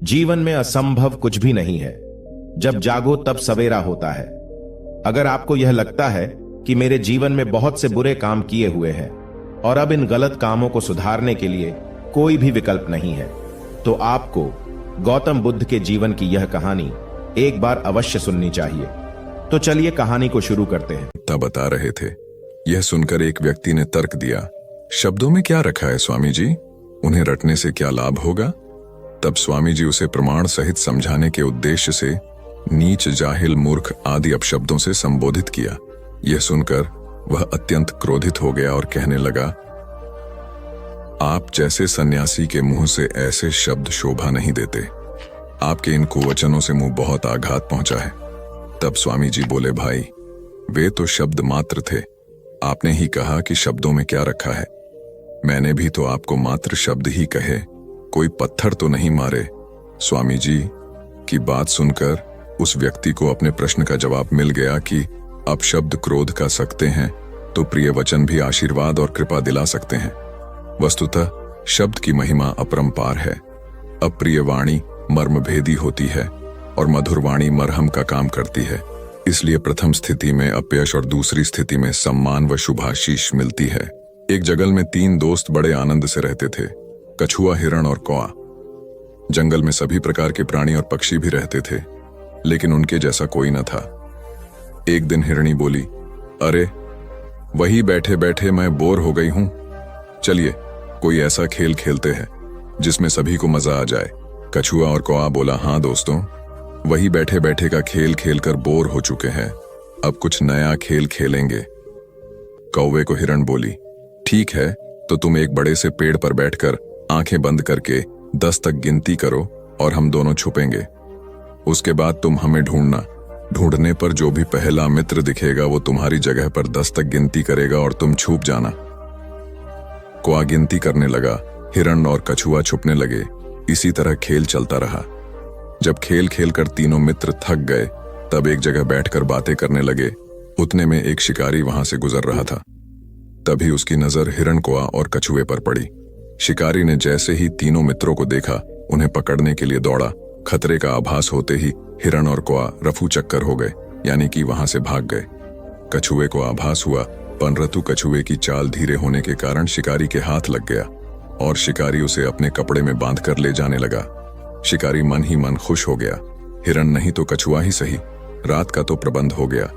जीवन में असंभव कुछ भी नहीं है। जब जागो तब सवेरा होता है। अगर आपको यह लगता है कि मेरे जीवन में बहुत से बुरे काम किए हुए हैं और अब इन गलत कामों को सुधारने के लिए कोई भी विकल्प नहीं है, तो आपको गौतम बुद्ध के जीवन की यह कहानी एक बार अवश्य सुननी चाहिए। तो चलिए कहानी को शुरू करते हैं। तब बता रहे थे। यह सुनकर एक व्यक्ति ने तर्क दिया, शब्दों में क्या रखा है स्वामी जी? उन्हें रटने से क्या लाभ होगा? तब स्वामी जी उसे प्रमाण सहित समझाने के उद्देश्य से नीच, जाहिल, मूर्ख आदि अपशब्दों से संबोधित किया। यह सुनकर वह अत्यंत क्रोधित हो गया और कहने लगा, आप जैसे सन्यासी के मुंह से ऐसे शब्द शोभा नहीं देते। आपके इन कुवचनों से मुंह बहुत आघात पहुंचा है। तब स्वामी जी बोले, भाई वे तो शब्द मात्र थे। आपने ही कहा कि शब्दों में क्या रखा है। मैंने भी तो आपको मात्र शब्द ही कहे, कोई पत्थर तो नहीं मारे। स्वामी जी की बात सुनकर उस व्यक्ति को अपने प्रश्न का जवाब मिल गया कि अब शब्द क्रोध का सकते हैं तो प्रिय वचन भी आशीर्वाद और कृपा दिला सकते हैं। वस्तुतः शब्द की महिमा अपरंपार है। अप्रिय वाणी मर्मभेदी होती है और मधुर वाणी मरहम का काम करती है। इसलिए प्रथम स्थिति में अपयश और दूसरी स्थिति में सम्मान व शुभाशीष मिलती है। एक जंगल में 3 दोस्त बड़े आनंद से रहते थे, कछुआ, हिरण और कौआ। जंगल में सभी प्रकार के प्राणी और पक्षी भी रहते थे, लेकिन उनके जैसा कोई न था। एक दिन हिरणी बोली, अरे वही बैठे बैठे मैं बोर हो गई हूं। चलिए कोई ऐसा खेल खेलते हैं जिसमें सभी को मजा आ जाए। कछुआ और कौआ बोला, हाँ दोस्तों, वही बैठे बैठे का खेल खेलकर बोर हो चुके हैं, अब कुछ नया खेल खेलेंगे। कौवे को हिरण बोली, ठीक है, तो तुम एक बड़े से पेड़ पर बैठकर आंखें बंद करके 10 तक गिनती करो और हम दोनों छुपेंगे। उसके बाद तुम हमें ढूंढना। ढूंढने पर जो भी पहला मित्र दिखेगा वो तुम्हारी जगह पर 10 तक गिनती करेगा और तुम छुप जाना। कौआ गिनती करने लगा, हिरण और कछुआ छुपने लगे। इसी तरह खेल चलता रहा। जब खेल खेलकर तीनों मित्र थक गए, तब एक जगह बैठकर बातें करने लगे। उतने में एक शिकारी वहां से गुजर रहा था। तभी उसकी नजर हिरण, कौआ और कछुए पर पड़ी। शिकारी ने जैसे ही तीनों मित्रों को देखा, उन्हें पकड़ने के लिए दौड़ा। खतरे का आभास होते ही हिरण और कौआ रफू चक्कर हो गए, यानी कि वहां से भाग गए। कछुए को आभास हुआ, परंतु कछुए की चाल धीरे होने के कारण शिकारी के हाथ लग गया और शिकारी उसे अपने कपड़े में बांधकर ले जाने लगा। शिकारी मन ही मन खुश हो गया। हिरण नहीं तो कछुआ ही सही, रात का तो प्रबंध हो गया,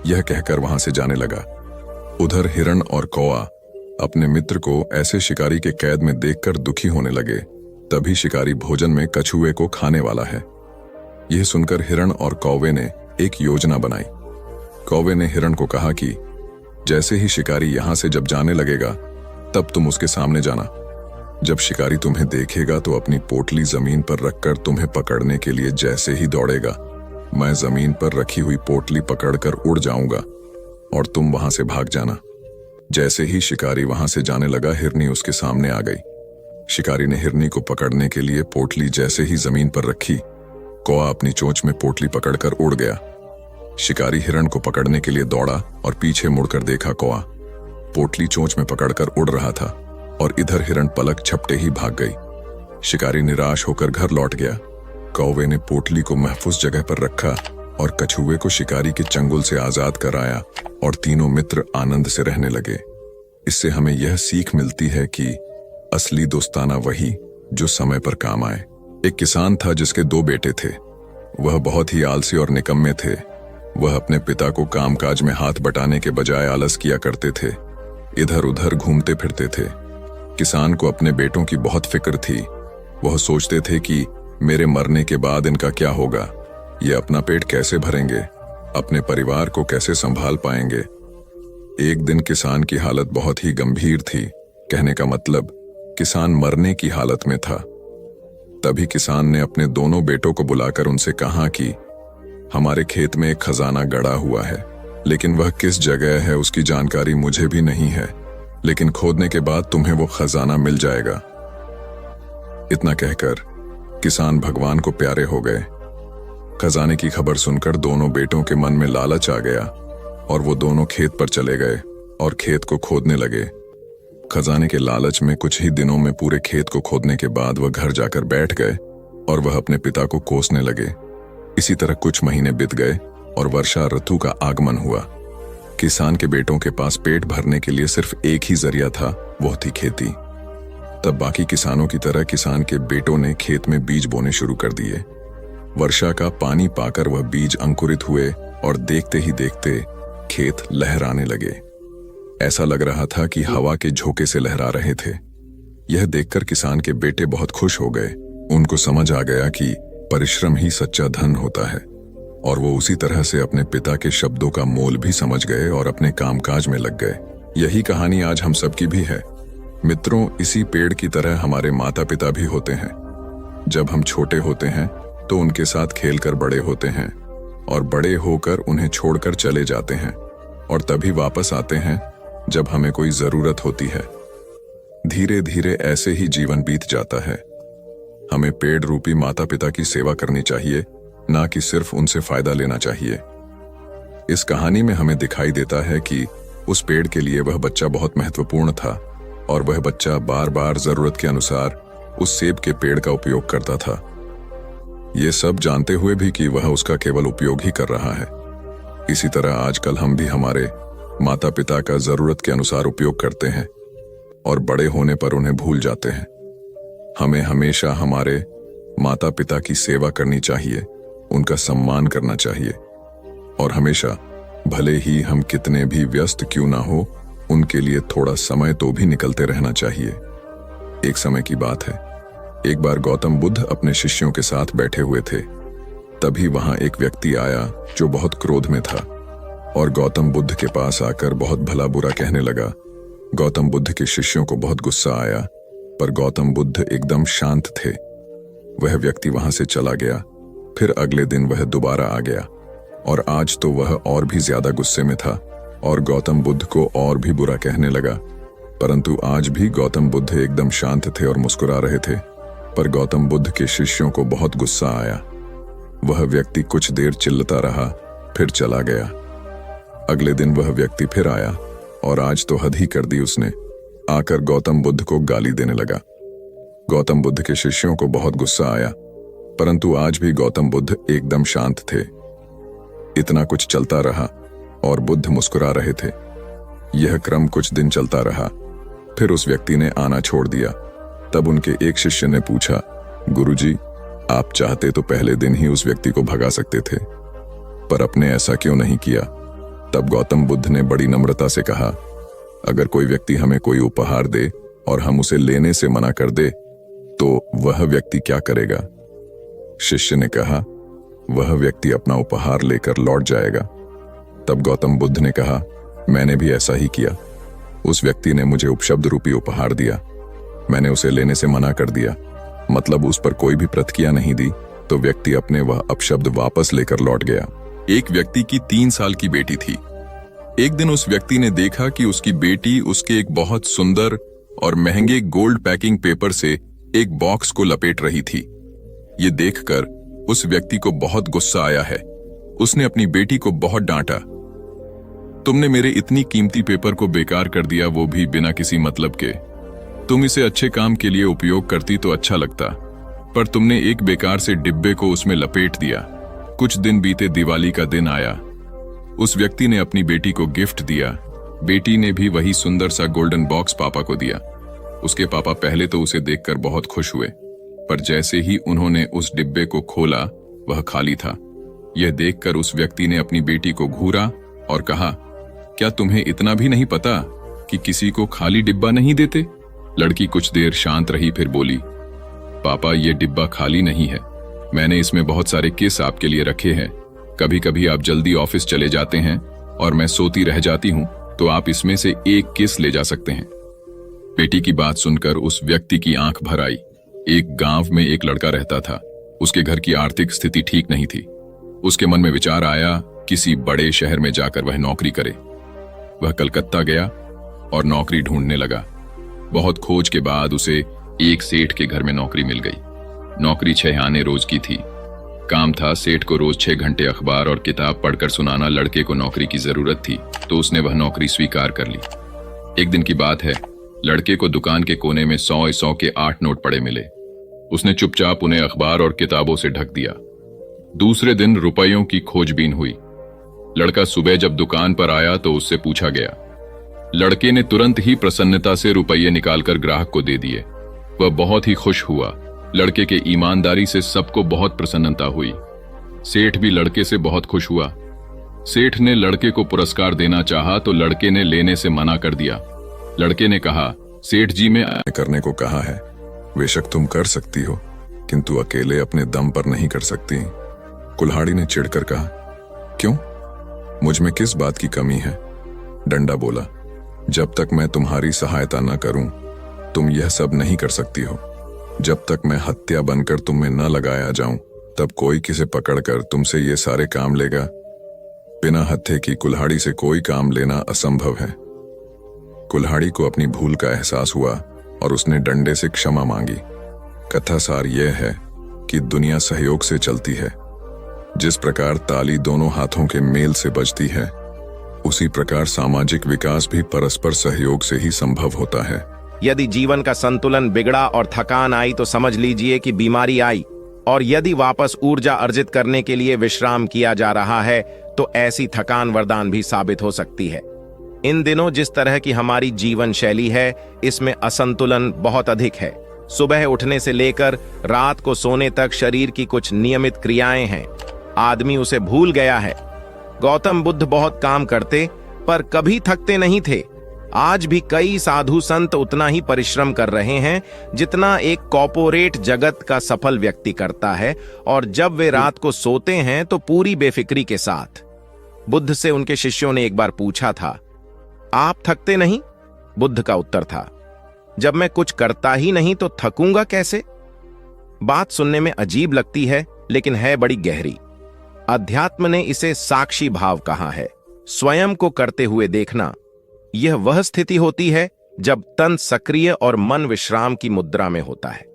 यह कहकर वहां से जाने लगा। उधर हिरण और कौआ अपने मित्र को ऐसे शिकारी के कैद में देखकर दुखी होने लगे। तभी शिकारी भोजन में कछुए को खाने वाला है। यह सुनकर हिरण और कौवे ने एक योजना बनाई। कौवे ने हिरण को कहा कि जैसे ही शिकारी यहां से जब जाने लगेगा, तब तुम उसके सामने जाना। जब शिकारी तुम्हें देखेगा तो अपनी पोटली जमीन पर रखकर तुम्हें पकड़ने के लिए जैसे ही दौड़ेगा, मैं जमीन पर रखी हुई पोटली पकड़कर उड़ जाऊंगा और तुम वहां से भाग जाना। जैसे ही शिकारी वहां से जाने लगा, हिरनी उसके सामने आ गई। शिकारी ने हिरनी को पकड़ने के लिए पोटली जैसे ही जमीन पर रखी, कौआ अपनी चोंच में पोटली पकड़कर उड़ गया। शिकारी हिरण को पकड़ने के लिए दौड़ा और पीछे मुड़कर देखा, कौआ पोटली चोंच में पकड़कर उड़ रहा था और इधर हिरण पलक झपटे ही भाग गई। शिकारी निराश होकर घर लौट गया। कौवे ने पोटली को महफूज जगह पर रखा और कछुए को शिकारी के चंगुल से आजाद कराया और तीनों मित्र आनंद से रहने लगे। इससे हमें यह सीख मिलती है कि असली दोस्ताना वही जो समय पर काम आए। एक किसान था जिसके 2 बेटे थे। वह बहुत ही आलसी और निकम्मे थे। वह अपने पिता को कामकाज में हाथ बटाने के बजाय आलस किया करते थे, इधर उधर घूमते फिरते थे। किसान को अपने बेटों की बहुत फिक्र थी। वह सोचते थे कि मेरे मरने के बाद इनका क्या होगा, ये अपना पेट कैसे भरेंगे, अपने परिवार को कैसे संभाल पाएंगे। एक दिन किसान की हालत बहुत ही गंभीर थी, कहने का मतलब किसान मरने की हालत में था। तभी किसान ने अपने दोनों बेटों को बुलाकर उनसे कहा कि हमारे खेत में एक खजाना गड़ा हुआ है, लेकिन वह किस जगह है उसकी जानकारी मुझे भी नहीं है, लेकिन खोदने के बाद तुम्हें वो खजाना मिल जाएगा। इतना कहकर किसान भगवान को प्यारे हो गए। खजाने की खबर सुनकर दोनों बेटों के मन में लालच आ गया और वो दोनों खेत पर चले गए और खेत को खोदने लगे। खजाने के लालच में कुछ ही दिनों में पूरे खेत को खोदने के बाद वह घर जाकर बैठ गए और वह अपने पिता को कोसने लगे। इसी तरह कुछ महीने बीत गए और वर्षा ऋतु का आगमन हुआ। किसान के बेटों के पास पेट भरने के लिए सिर्फ एक ही जरिया था, वो थी खेती। तब बाकी किसानों की तरह किसान के बेटों ने खेत में बीज बोने शुरू कर दिए। वर्षा का पानी पाकर वह बीज अंकुरित हुए और देखते ही देखते खेत लहराने लगे। ऐसा लग रहा था कि हवा के झोंके से लहरा रहे थे। यह देखकर किसान के बेटे बहुत खुश हो गए। उनको समझ आ गया कि परिश्रम ही सच्चा धन होता है, और वो उसी तरह से अपने पिता के शब्दों का मोल भी समझ गए और अपने कामकाज में लग गए। यही कहानी आज हम सबकी भी है। मित्रों, इसी पेड़ की तरह हमारे माता पिता भी होते हैं। जब हम छोटे होते हैं तो उनके साथ खेलकर बड़े होते हैं, और बड़े होकर उन्हें छोड़कर चले जाते हैं, और तभी वापस आते हैं जब हमें कोई जरूरत होती है। धीरे धीरे ऐसे ही जीवन बीत जाता है। हमें पेड़ रूपी माता पिता की सेवा करनी चाहिए, ना कि सिर्फ उनसे फायदा लेना चाहिए। इस कहानी में हमें दिखाई देता है कि उस पेड़ के लिए वह बच्चा बहुत महत्वपूर्ण था, और वह बच्चा बार बार जरूरत के अनुसार उस सेब के पेड़ का उपयोग करता था, ये सब जानते हुए भी कि वह उसका केवल उपयोग ही कर रहा है। इसी तरह आजकल हम भी हमारे माता पिता का जरूरत के अनुसार उपयोग करते हैं, और बड़े होने पर उन्हें भूल जाते हैं। हमें हमेशा हमारे माता पिता की सेवा करनी चाहिए, उनका सम्मान करना चाहिए, और हमेशा भले ही हम कितने भी व्यस्त क्यों ना हो, उनके लिए थोड़ा समय तो भी निकलते रहना चाहिए। एक समय की बात है, एक बार गौतम बुद्ध अपने शिष्यों के साथ बैठे हुए थे। तभी वहां एक व्यक्ति आया जो बहुत क्रोध में था, और गौतम बुद्ध के पास आकर बहुत भला बुरा कहने लगा। गौतम बुद्ध के शिष्यों को बहुत गुस्सा आया, पर गौतम बुद्ध एकदम शांत थे। वह व्यक्ति वहां से चला गया। फिर अगले दिन वह दोबारा आ गया, और आज तो वह और भी ज्यादा गुस्से में था और गौतम बुद्ध को और भी बुरा कहने लगा। परंतु आज भी गौतम बुद्ध एकदम शांत थे और मुस्कुरा रहे थे। पर गौतम बुद्ध के शिष्यों को बहुत गुस्सा आया। वह व्यक्ति कुछ देर चिल्लाता रहा, फिर चला गया। अगले दिन वह व्यक्ति फिर आया, और आज तो हद ही कर दी उसने। आकर गौतम बुद्ध को गाली देने लगा। गौतम बुद्ध के शिष्यों को बहुत गुस्सा आया, परंतु आज भी गौतम बुद्ध एकदम शांत थे। इतना कुछ चलता रहा और बुद्ध मुस्कुरा रहे थे। यह क्रम कुछ दिन चलता रहा। फिर उस व्यक्ति ने आना छोड़ दिया। तब उनके एक शिष्य ने पूछा, गुरुजी, आप चाहते तो पहले दिन ही उस व्यक्ति को भगा सकते थे, पर आपने ऐसा क्यों नहीं किया? तब गौतम बुद्ध ने बड़ी नम्रता से कहा, अगर कोई व्यक्ति हमें कोई उपहार दे और हम उसे लेने से मना कर दे तो वह व्यक्ति क्या करेगा? शिष्य ने कहा, वह व्यक्ति अपना उपहार लेकर लौट जाएगा। तब गौतम बुद्ध ने कहा, मैंने भी ऐसा ही किया। उस व्यक्ति ने मुझे उपशब्द रूपी उपहार दिया, मैंने उसे लेने से मना कर दिया, मतलब उस पर कोई भी प्रतिक्रिया नहीं दी, तो व्यक्ति अपने वह अपशब्द वापस लेकर लौट गया। एक व्यक्ति की 3 साल की बेटी थी। एक दिन उस व्यक्ति ने देखा कि उसकी बेटी उसके एक बहुत सुंदर और महंगे गोल्ड पैकिंग पेपर से एक बॉक्स को लपेट रही थी। ये देखकर उस व्यक्ति को बहुत गुस्सा आया है। उसने अपनी बेटी को बहुत डांटा, तुमने मेरे इतनी कीमती पेपर को बेकार कर दिया, वो भी बिना किसी मतलब के। तुम इसे अच्छे काम के लिए उपयोग करती तो अच्छा लगता, पर तुमने एक बेकार से डिब्बे को उसमें लपेट दिया। कुछ दिन बीते, दिवाली का दिन आया। उस व्यक्ति ने अपनी बेटी को गिफ्ट दिया। बेटी ने भी वही सुंदर सा गोल्डन बॉक्स पापा को दिया। उसके पापा पहले तो उसे देखकर बहुत खुश हुए, पर जैसे ही उन्होंने उस डिब्बे को खोला, वह खाली था। यह देखकर उस व्यक्ति ने अपनी बेटी को घूरा और कहा, क्या तुम्हें इतना भी नहीं पता कि किसी को खाली डिब्बा नहीं देते? लड़की कुछ देर शांत रही, फिर बोली, पापा, ये डिब्बा खाली नहीं है, मैंने इसमें बहुत सारे किस आपके लिए रखे हैं। कभी कभी आप जल्दी ऑफिस चले जाते हैं और मैं सोती रह जाती हूं, तो आप इसमें से एक किस ले जा सकते हैं। बेटी की बात सुनकर उस व्यक्ति की आंख भर आई। एक गांव में एक लड़का रहता था। उसके घर की आर्थिक स्थिति ठीक नहीं थी। उसके मन में विचार आया, किसी बड़े शहर में जाकर वह नौकरी करे। वह कलकत्ता गया और नौकरी ढूंढने लगा। बहुत खोज के बाद उसे एक सेठ के घर में नौकरी मिल गई। नौकरी 6 आने रोज की थी। काम था सेठ को रोज 6 घंटे अखबार और किताब पढ़कर सुनाना। लड़के को नौकरी की जरूरत थी, तो उसने वह नौकरी स्वीकार कर ली। एक दिन की बात है, लड़के को दुकान के कोने में 100 के 8 नोट पड़े मिले। उसने चुपचाप उन्हें अखबार और किताबों से ढक दिया। दूसरे दिन रुपयों की खोजबीन हुई। लड़का सुबह जब दुकान पर आया तो उससे पूछा गया। लड़के ने तुरंत ही प्रसन्नता से रुपये निकालकर ग्राहक को दे दिए। वह बहुत ही खुश हुआ। लड़के के ईमानदारी से सबको बहुत प्रसन्नता हुई। सेठ भी लड़के से बहुत खुश हुआ। सेठ ने लड़के को पुरस्कार देना चाहा तो लड़के ने लेने से मना कर दिया। लड़के ने कहा, सेठ जी में करने को कहा है, बेशक तुम कर सकती हो, किंतु अकेले अपने दम पर नहीं कर सकती। कुल्हाड़ी ने चिढ़कर कहा, क्यों? मुझ में किस बात की कमी है? डंडा बोला, जब तक मैं तुम्हारी सहायता न करूं, तुम यह सब नहीं कर सकती हो। जब तक मैं हत्या बनकर तुम में न लगाया जाऊं, तब कोई किसे पकड़कर तुमसे ये सारे काम लेगा? बिना हत्थे की कुल्हाड़ी से कोई काम लेना असंभव है। कुल्हाड़ी को अपनी भूल का एहसास हुआ और उसने डंडे से क्षमा मांगी। कथा सार यह है कि दुनिया सहयोग से चलती है। जिस प्रकार ताली दोनों हाथों के मेल से बजती है, उसी प्रकार सामाजिक विकास भी परस्पर सहयोग से ही संभव होता है। यदि जीवन का संतुलन बिगड़ा और थकान आई तो समझ लीजिए कि बीमारी आई, और यदि वापस ऊर्जा अर्जित करने के लिए विश्राम किया जा रहा है तो ऐसी थकान वरदान भी साबित हो सकती है। इन दिनों जिस तरह की हमारी जीवन शैली है, इसमें असंतुलन बहुत अधिक है। सुबह उठने से लेकर रात को सोने तक शरीर की कुछ नियमित क्रियाएं हैं, आदमी उसे भूल गया है। गौतम बुद्ध बहुत काम करते पर कभी थकते नहीं थे। आज भी कई साधु संत उतना ही परिश्रम कर रहे हैं जितना एक कॉर्पोरेट जगत का सफल व्यक्ति करता है, और जब वे रात को सोते हैं तो पूरी बेफिक्री के साथ। बुद्ध से उनके शिष्यों ने एक बार पूछा था, आप थकते नहीं? बुद्ध का उत्तर था, जब मैं कुछ करता ही नहीं तो थकूंगा कैसे? बात सुनने में अजीब लगती है लेकिन है बड़ी गहरी। अध्यात्म ने इसे साक्षी भाव कहा है। स्वयं को करते हुए देखना, यह वह स्थिति होती है जब तन सक्रिय और मन विश्राम की मुद्रा में होता है।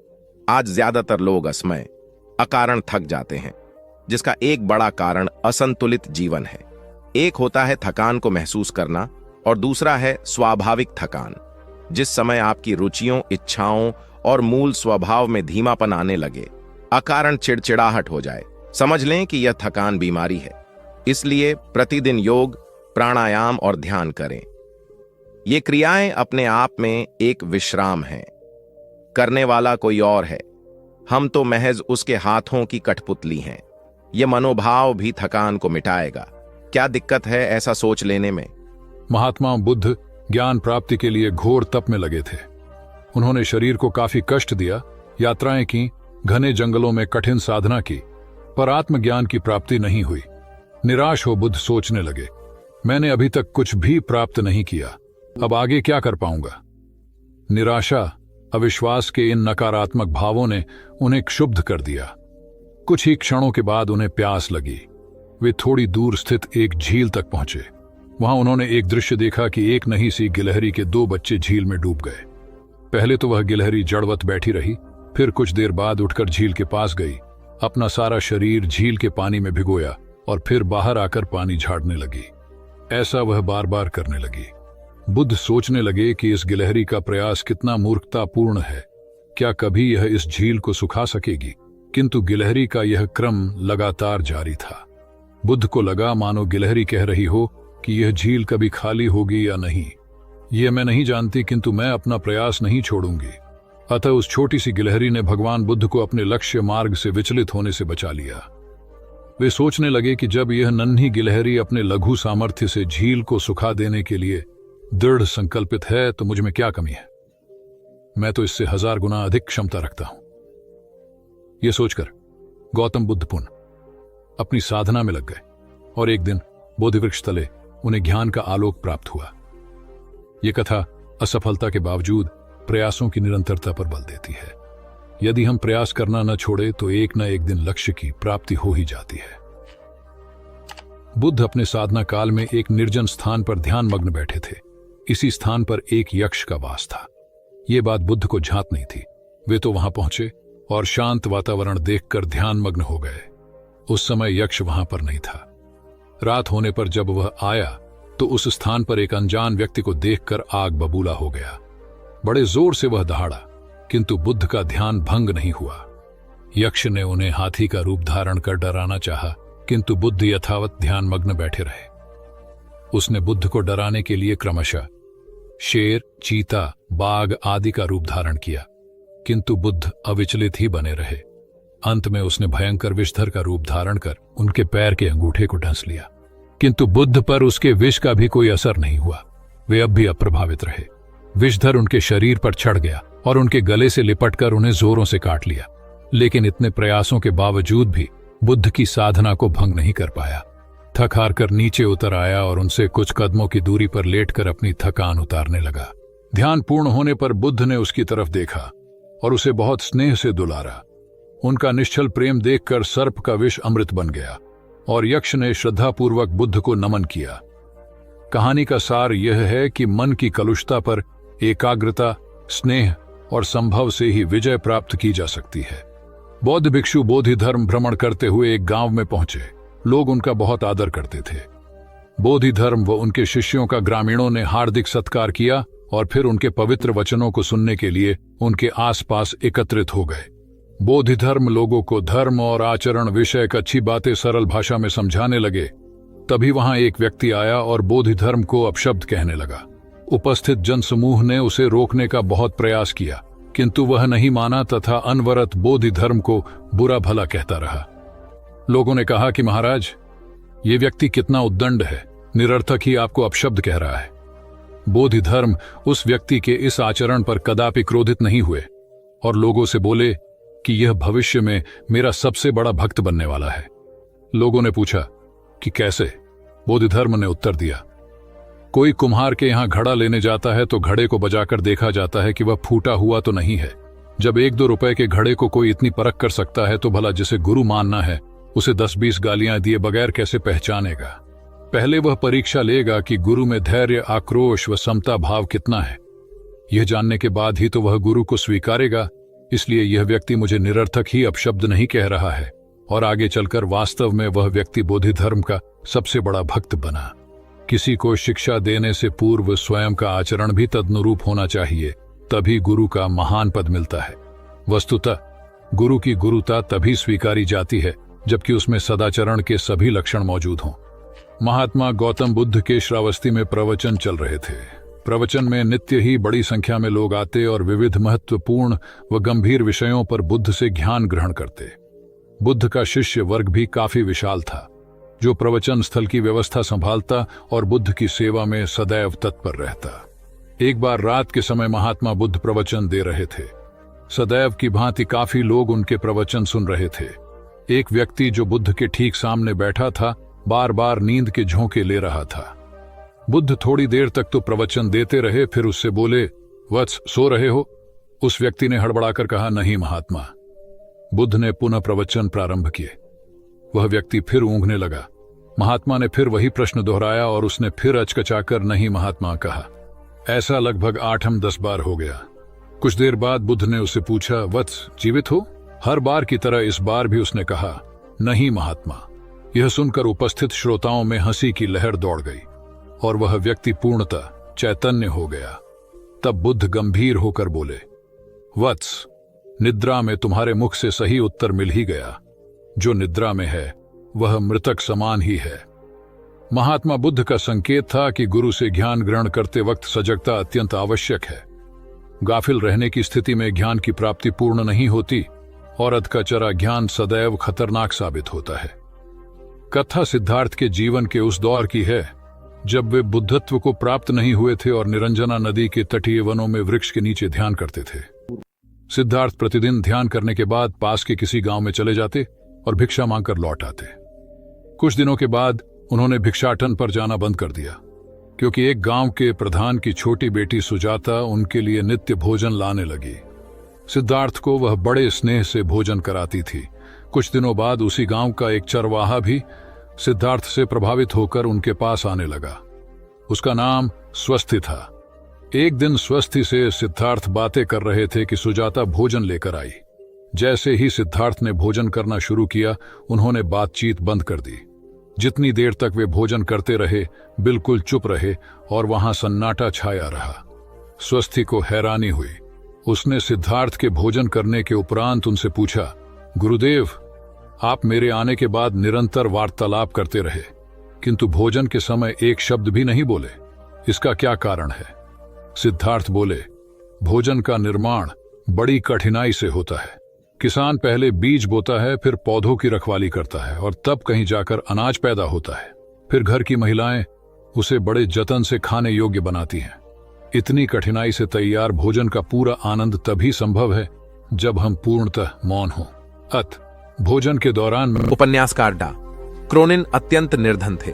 आज ज्यादातर लोग असमय, अकारण थक जाते हैं, जिसका एक बड़ा कारण असंतुलित जीवन है। एक होता है थकान को महसूस करना और दूसरा है स्वाभाविक थकान। जिस समय आपकी रुचियों, इच्छाओं और मूल स्वभाव में धीमापन आने लगे, अकारण चिड़चिड़ाहट हो जाए, समझ लें कि यह थकान बीमारी है। इसलिए प्रतिदिन योग, प्राणायाम और ध्यान करें। ये क्रियाएं अपने आप में एक विश्राम हैं। करने वाला कोई और है, हम तो महज उसके हाथों की कठपुतली हैं। यह मनोभाव भी थकान को मिटाएगा। क्या दिक्कत है ऐसा सोच लेने में? महात्मा बुद्ध ज्ञान प्राप्ति के लिए घोर तप में लगे थे। उन्होंने शरीर को काफी कष्ट दिया, यात्राएं की, घने जंगलों में कठिन साधना की, पर आत्मज्ञान की प्राप्ति नहीं हुई। निराश हो बुद्ध सोचने लगे, मैंने अभी तक कुछ भी प्राप्त नहीं किया, अब आगे क्या कर पाऊंगा? निराशा, अविश्वास के इन नकारात्मक भावों ने उन्हें क्षुब्ध कर दिया। कुछ ही क्षणों के बाद उन्हें प्यास लगी। वे थोड़ी दूर स्थित एक झील तक पहुंचे। वहां उन्होंने एक दृश्य देखा कि एक नन्ही सी गिलहरी के 2 बच्चे झील में डूब गए। पहले तो वह गिलहरी जड़वत बैठी रही, फिर कुछ देर बाद उठकर झील के पास गई, अपना सारा शरीर झील के पानी में भिगोया और फिर बाहर आकर पानी झाड़ने लगी। ऐसा वह बार बार करने लगी। बुद्ध सोचने लगे कि इस गिलहरी का प्रयास कितना मूर्खतापूर्ण है। क्या कभी यह इस झील को सुखा सकेगी? किंतु गिलहरी का यह क्रम लगातार जारी था। बुद्ध को लगा मानो गिलहरी कह रही हो कि यह झील कभी खाली होगी या नहीं, यह मैं नहीं जानती, किंतु मैं अपना प्रयास नहीं छोड़ूंगी। अतः उस छोटी सी गिलहरी ने भगवान बुद्ध को अपने लक्ष्य मार्ग से विचलित होने से बचा लिया। वे सोचने लगे कि जब यह नन्ही गिलहरी अपने लघु सामर्थ्य से झील को सुखा देने के लिए दृढ़ संकल्पित है तो मुझ में क्या कमी है? मैं तो इससे 1000 गुना अधिक क्षमता रखता हूं। यह सोचकर गौतम बुद्ध पुनः अपनी साधना में लग गए और एक दिन बोधिवृक्ष तले उन्हें ज्ञान का आलोक प्राप्त हुआ। यह कथा असफलता के बावजूद प्रयासों की निरंतरता पर बल देती है। यदि हम प्रयास करना न छोड़े तो एक न एक दिन लक्ष्य की प्राप्ति हो ही जाती है। बुद्ध अपने साधना काल में एक निर्जन स्थान पर ध्यान मग्न बैठे थे। इसी स्थान पर एक यक्ष का वास था। यह बात बुद्ध को झांत नहीं थी। वे तो वहां पहुंचे और शांत वातावरण देखकर ध्यान मग्न हो गए। उस समय यक्ष वहां पर नहीं था। रात होने पर जब वह आया तो उस स्थान पर एक अनजान व्यक्ति को देखकर आग बबूला हो गया। बड़े जोर से वह दहाड़ा, किंतु बुद्ध का ध्यान भंग नहीं हुआ। यक्ष ने उन्हें हाथी का रूप धारण कर डराना चाहा, किंतु बुद्ध यथावत ध्यानमग्न बैठे रहे। उसने बुद्ध को डराने के लिए क्रमशः शेर, चीता, बाघ आदि का रूप धारण किया, किंतु बुद्ध अविचलित ही बने रहे। अंत में उसने भयंकर विषधर का रूप धारण कर उनके पैर के अंगूठे को ढंस लिया, किंतु बुद्ध पर उसके विष का भी कोई असर नहीं हुआ। वे अब भी अप्रभावित रहे। विषधर उनके शरीर पर चढ़ गया और उनके गले से लिपटकर उन्हें जोरों से काट लिया, लेकिन इतने प्रयासों के बावजूद भी बुद्ध की साधना को भंग नहीं कर पाया। थक हार कर नीचे उतर आया और उनसे कुछ कदमों की दूरी पर लेटकर अपनी थकान उतारने लगा। ध्यान पूर्ण होने पर बुद्ध ने उसकी तरफ देखा और उसे बहुत स्नेह से दुलारा। उनका निश्चल प्रेम देखकर सर्प का विष अमृत बन गया और यक्ष ने श्रद्धापूर्वक बुद्ध को नमन किया। कहानी का सार यह है कि मन की कलुषता पर एकाग्रता, स्नेह और संभव से ही विजय प्राप्त की जा सकती है। बौद्ध भिक्षु बोधि धर्म भ्रमण करते हुए एक गांव में पहुंचे। लोग उनका बहुत आदर करते थे। बोधि धर्म व उनके शिष्यों का ग्रामीणों ने हार्दिक सत्कार किया और फिर उनके पवित्र वचनों को सुनने के लिए उनके आसपास एकत्रित हो गए। बोधि धर्म लोगों को धर्म और आचरण विषयक अच्छी बातें सरल भाषा में समझाने लगे। तभी वहां एक व्यक्ति आया और बोधि धर्म को अपशब्द कहने लगा। उपस्थित जनसमूह ने उसे रोकने का बहुत प्रयास किया, किंतु वह नहीं माना तथा अनवरत बोधि धर्म को बुरा भला कहता रहा। लोगों ने कहा कि महाराज, ये व्यक्ति कितना उद्दंड है, निरर्थक ही आपको अपशब्द कह रहा है। बोधि धर्म उस व्यक्ति के इस आचरण पर कदापि क्रोधित नहीं हुए और लोगों से बोले कि यह भविष्य में मेरा सबसे बड़ा भक्त बनने वाला है। लोगों ने पूछा कि कैसे? बोधि धर्म ने उत्तर दिया, कोई कुम्हार के यहां घड़ा लेने जाता है तो घड़े को बजाकर देखा जाता है कि वह फूटा हुआ तो नहीं है। जब 1-2 रुपए के घड़े को कोई इतनी परख कर सकता है तो भला जिसे गुरु मानना है उसे 10-20 गालियां दिए बगैर कैसे पहचानेगा? पहले वह परीक्षा लेगा कि गुरु में धैर्य, आक्रोश व समता भाव कितना है। यह जानने के बाद ही तो वह गुरु को स्वीकारेगा। इसलिए यह व्यक्ति मुझे निरर्थक ही अपशब्द नहीं कह रहा है और आगे चलकर वास्तव में वह व्यक्ति बोधि धर्म का सबसे बड़ा भक्त बना। किसी को शिक्षा देने से पूर्व स्वयं का आचरण भी तदनुरूप होना चाहिए, तभी गुरु का महान पद मिलता है। वस्तुतः गुरु की गुरुता तभी स्वीकारी जाती है जबकि उसमें सदाचरण के सभी लक्षण मौजूद हों। महात्मा गौतम बुद्ध के श्रावस्ती में प्रवचन चल रहे थे। प्रवचन में नित्य ही बड़ी संख्या में लोग आते और विविध महत्वपूर्ण व गंभीर विषयों पर बुद्ध से ज्ञान ग्रहण करते। बुद्ध का शिष्य वर्ग भी काफी विशाल था, जो प्रवचन स्थल की व्यवस्था संभालता और बुद्ध की सेवा में सदैव तत्पर रहता। एक बार रात के समय महात्मा बुद्ध प्रवचन दे रहे थे। सदैव की भांति काफी लोग उनके प्रवचन सुन रहे थे। एक व्यक्ति जो बुद्ध के ठीक सामने बैठा था, बार बार नींद के झोंके ले रहा था। बुद्ध थोड़ी देर तक तो प्रवचन देते रहे, फिर उससे बोले, वत्स, सो रहे हो? उस व्यक्ति ने हड़बड़ाकर कहा, नहीं महात्मा। बुद्ध ने पुनः प्रवचन प्रारंभ किए। वह व्यक्ति फिर ऊँघने लगा। महात्मा ने फिर वही प्रश्न दोहराया और उसने फिर अचकचाकर नहीं महात्मा कहा। ऐसा लगभग 8-10 बार हो गया। कुछ देर बाद बुद्ध ने उससे पूछा, वत्स, जीवित हो? हर बार की तरह इस बार भी उसने कहा, नहीं महात्मा। यह सुनकर उपस्थित श्रोताओं में हंसी की लहर दौड़ गई और वह व्यक्ति पूर्णतः चैतन्य हो गया। तब बुद्ध गंभीर होकर बोले, वत्स, निद्रा में तुम्हारे मुख से सही उत्तर मिल ही गया। जो निद्रा में है वह मृतक समान ही है। महात्मा बुद्ध का संकेत था कि गुरु से ज्ञान ग्रहण करते वक्त सजगता अत्यंत आवश्यक है। गाफिल रहने की स्थिति में ज्ञान की प्राप्ति पूर्ण नहीं होती और अधकचरा ज्ञान सदैव खतरनाक साबित होता है। कथा सिद्धार्थ के जीवन के उस दौर की है जब वे बुद्धत्व को प्राप्त नहीं हुए थे और निरंजना नदी के तटीय वनों में वृक्ष के नीचे ध्यान करते थे। सिद्धार्थ प्रतिदिन ध्यान करने के बाद पास के किसी गांव में चले जाते और भिक्षा मांगकर लौट आते। कुछ दिनों के बाद उन्होंने भिक्षाटन पर जाना बंद कर दिया, क्योंकि एक गांव के प्रधान की छोटी बेटी सुजाता उनके लिए नित्य भोजन लाने लगी। सिद्धार्थ को वह बड़े स्नेह से भोजन कराती थी। कुछ दिनों बाद उसी गांव का एक चरवाहा भी सिद्धार्थ से प्रभावित होकर उनके पास आने लगा। उसका नाम स्वस्थि था। एक दिन स्वस्थि से सिद्धार्थ बातें कर रहे थे कि सुजाता भोजन लेकर आई। जैसे ही सिद्धार्थ ने भोजन करना शुरू किया, उन्होंने बातचीत बंद कर दी। जितनी देर तक वे भोजन करते रहे, बिल्कुल चुप रहे और वहां सन्नाटा छाया रहा। स्वस्थि को हैरानी हुई। उसने सिद्धार्थ के भोजन करने के उपरांत उनसे पूछा, गुरुदेव, आप मेरे आने के बाद निरंतर वार्तालाप करते रहे, किंतु भोजन के समय एक शब्द भी नहीं बोले। इसका क्या कारण है? सिद्धार्थ बोले, भोजन का निर्माण बड़ी कठिनाई से होता है। किसान पहले बीज बोता है, फिर पौधों की रखवाली करता है और तब कहीं जाकर अनाज पैदा होता है। फिर घर की महिलाएं उसे बड़े जतन से खाने योग्य बनाती हैं। इतनी कठिनाई से तैयार भोजन का पूरा आनंद तभी संभव है जब हम पूर्णतः मौन हों। भोजन के दौरान उपन्यासकार डा क्रोनिन अत्यंत निर्धन थे।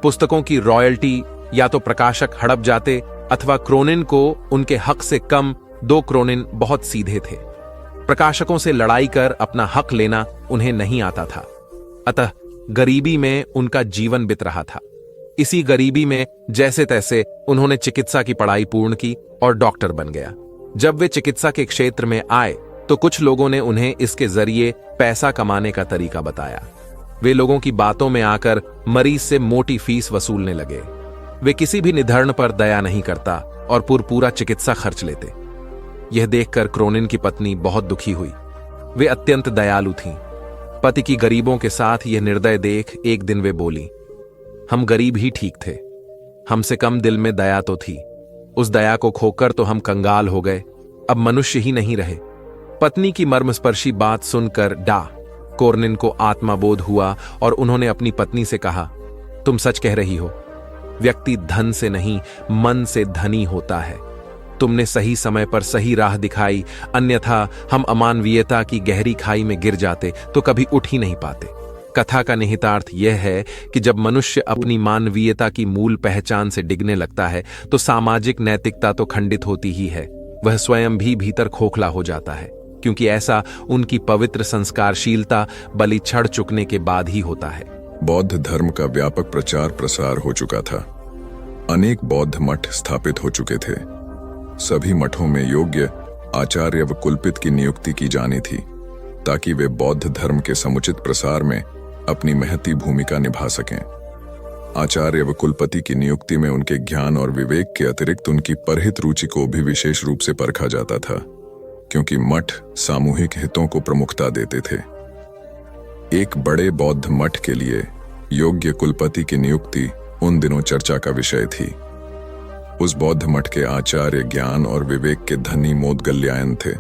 पुस्तकों की रॉयल्टी या तो प्रकाशक हड़प जाते अथवा क्रोनिन को उनके हक से कम 2 क्रोनिन बहुत सीधे थे। प्रकाशकों से लड़ाई कर अपना हक लेना उन्हें नहीं आता था, अतः गरीबी में उनका जीवन बीत रहा था। इसी गरीबी में जैसे तैसे उन्होंने चिकित्सा की पढ़ाई पूर्ण की और डॉक्टर बन गया। जब वे चिकित्सा के क्षेत्र में आए तो कुछ लोगों ने उन्हें इसके जरिए पैसा कमाने का तरीका बताया। वे लोगों की बातों में आकर मरीज से मोटी फीस वसूलने लगे। वे किसी भी निधन पर दया नहीं करता और पूरा चिकित्सा खर्च लेते। यह देखकर क्रोनिन की पत्नी बहुत दुखी हुई। वे अत्यंत दयालु थीं। पति की गरीबों के साथ यह निर्दय देख एक दिन वे बोली, हम गरीब ही ठीक थे, हमसे कम दिल में दया तो थी। उस दया को खोकर तो हम कंगाल हो गए, अब मनुष्य ही नहीं रहे। पत्नी की मर्मस्पर्शी बात सुनकर डा क्रोनिन को आत्मबोध हुआ और उन्होंने अपनी पत्नी से कहा, तुम सच कह रही हो। व्यक्ति धन से नहीं मन से धनी होता है। तुमने सही समय पर सही राह दिखाई, अन्यथा हम अमानवीयता की गहरी खाई में गिर जाते तो कभी उठ ही नहीं पाते। कथा का निहितार्थ यह है कि जब मनुष्य अपनी मानवीयता की मूल पहचान से डिगने लगता है तो सामाजिक नैतिकता तो खंडित होती ही है, वह स्वयं भी भीतर खोखला हो जाता है, क्योंकि ऐसा उनकी पवित्र संस्कारशीलता बलि छड़ चुकने के बाद ही होता है। बौद्ध धर्म का व्यापक प्रचार प्रसार हो चुका था। अनेक बौद्ध मठ स्थापित हो चुके थे। सभी मठों में योग्य आचार्य व कुलपित की नियुक्ति की जानी थी ताकि वे बौद्ध धर्म के समुचित प्रसार में अपनी महती भूमिका निभा सकें। आचार्य व कुलपति की नियुक्ति में उनके ज्ञान और विवेक के अतिरिक्त उनकी परहित रुचि को भी विशेष रूप से परखा जाता था, क्योंकि मठ सामूहिक हितों को प्रमुखता देते थे। एक बड़े बौद्ध मठ के लिए योग्य कुलपति की नियुक्ति उन दिनों चर्चा का विषय थी। उस बौद्ध मठ के आचार्य ज्ञान और विवेक के धनी मोदगल्यायन थे।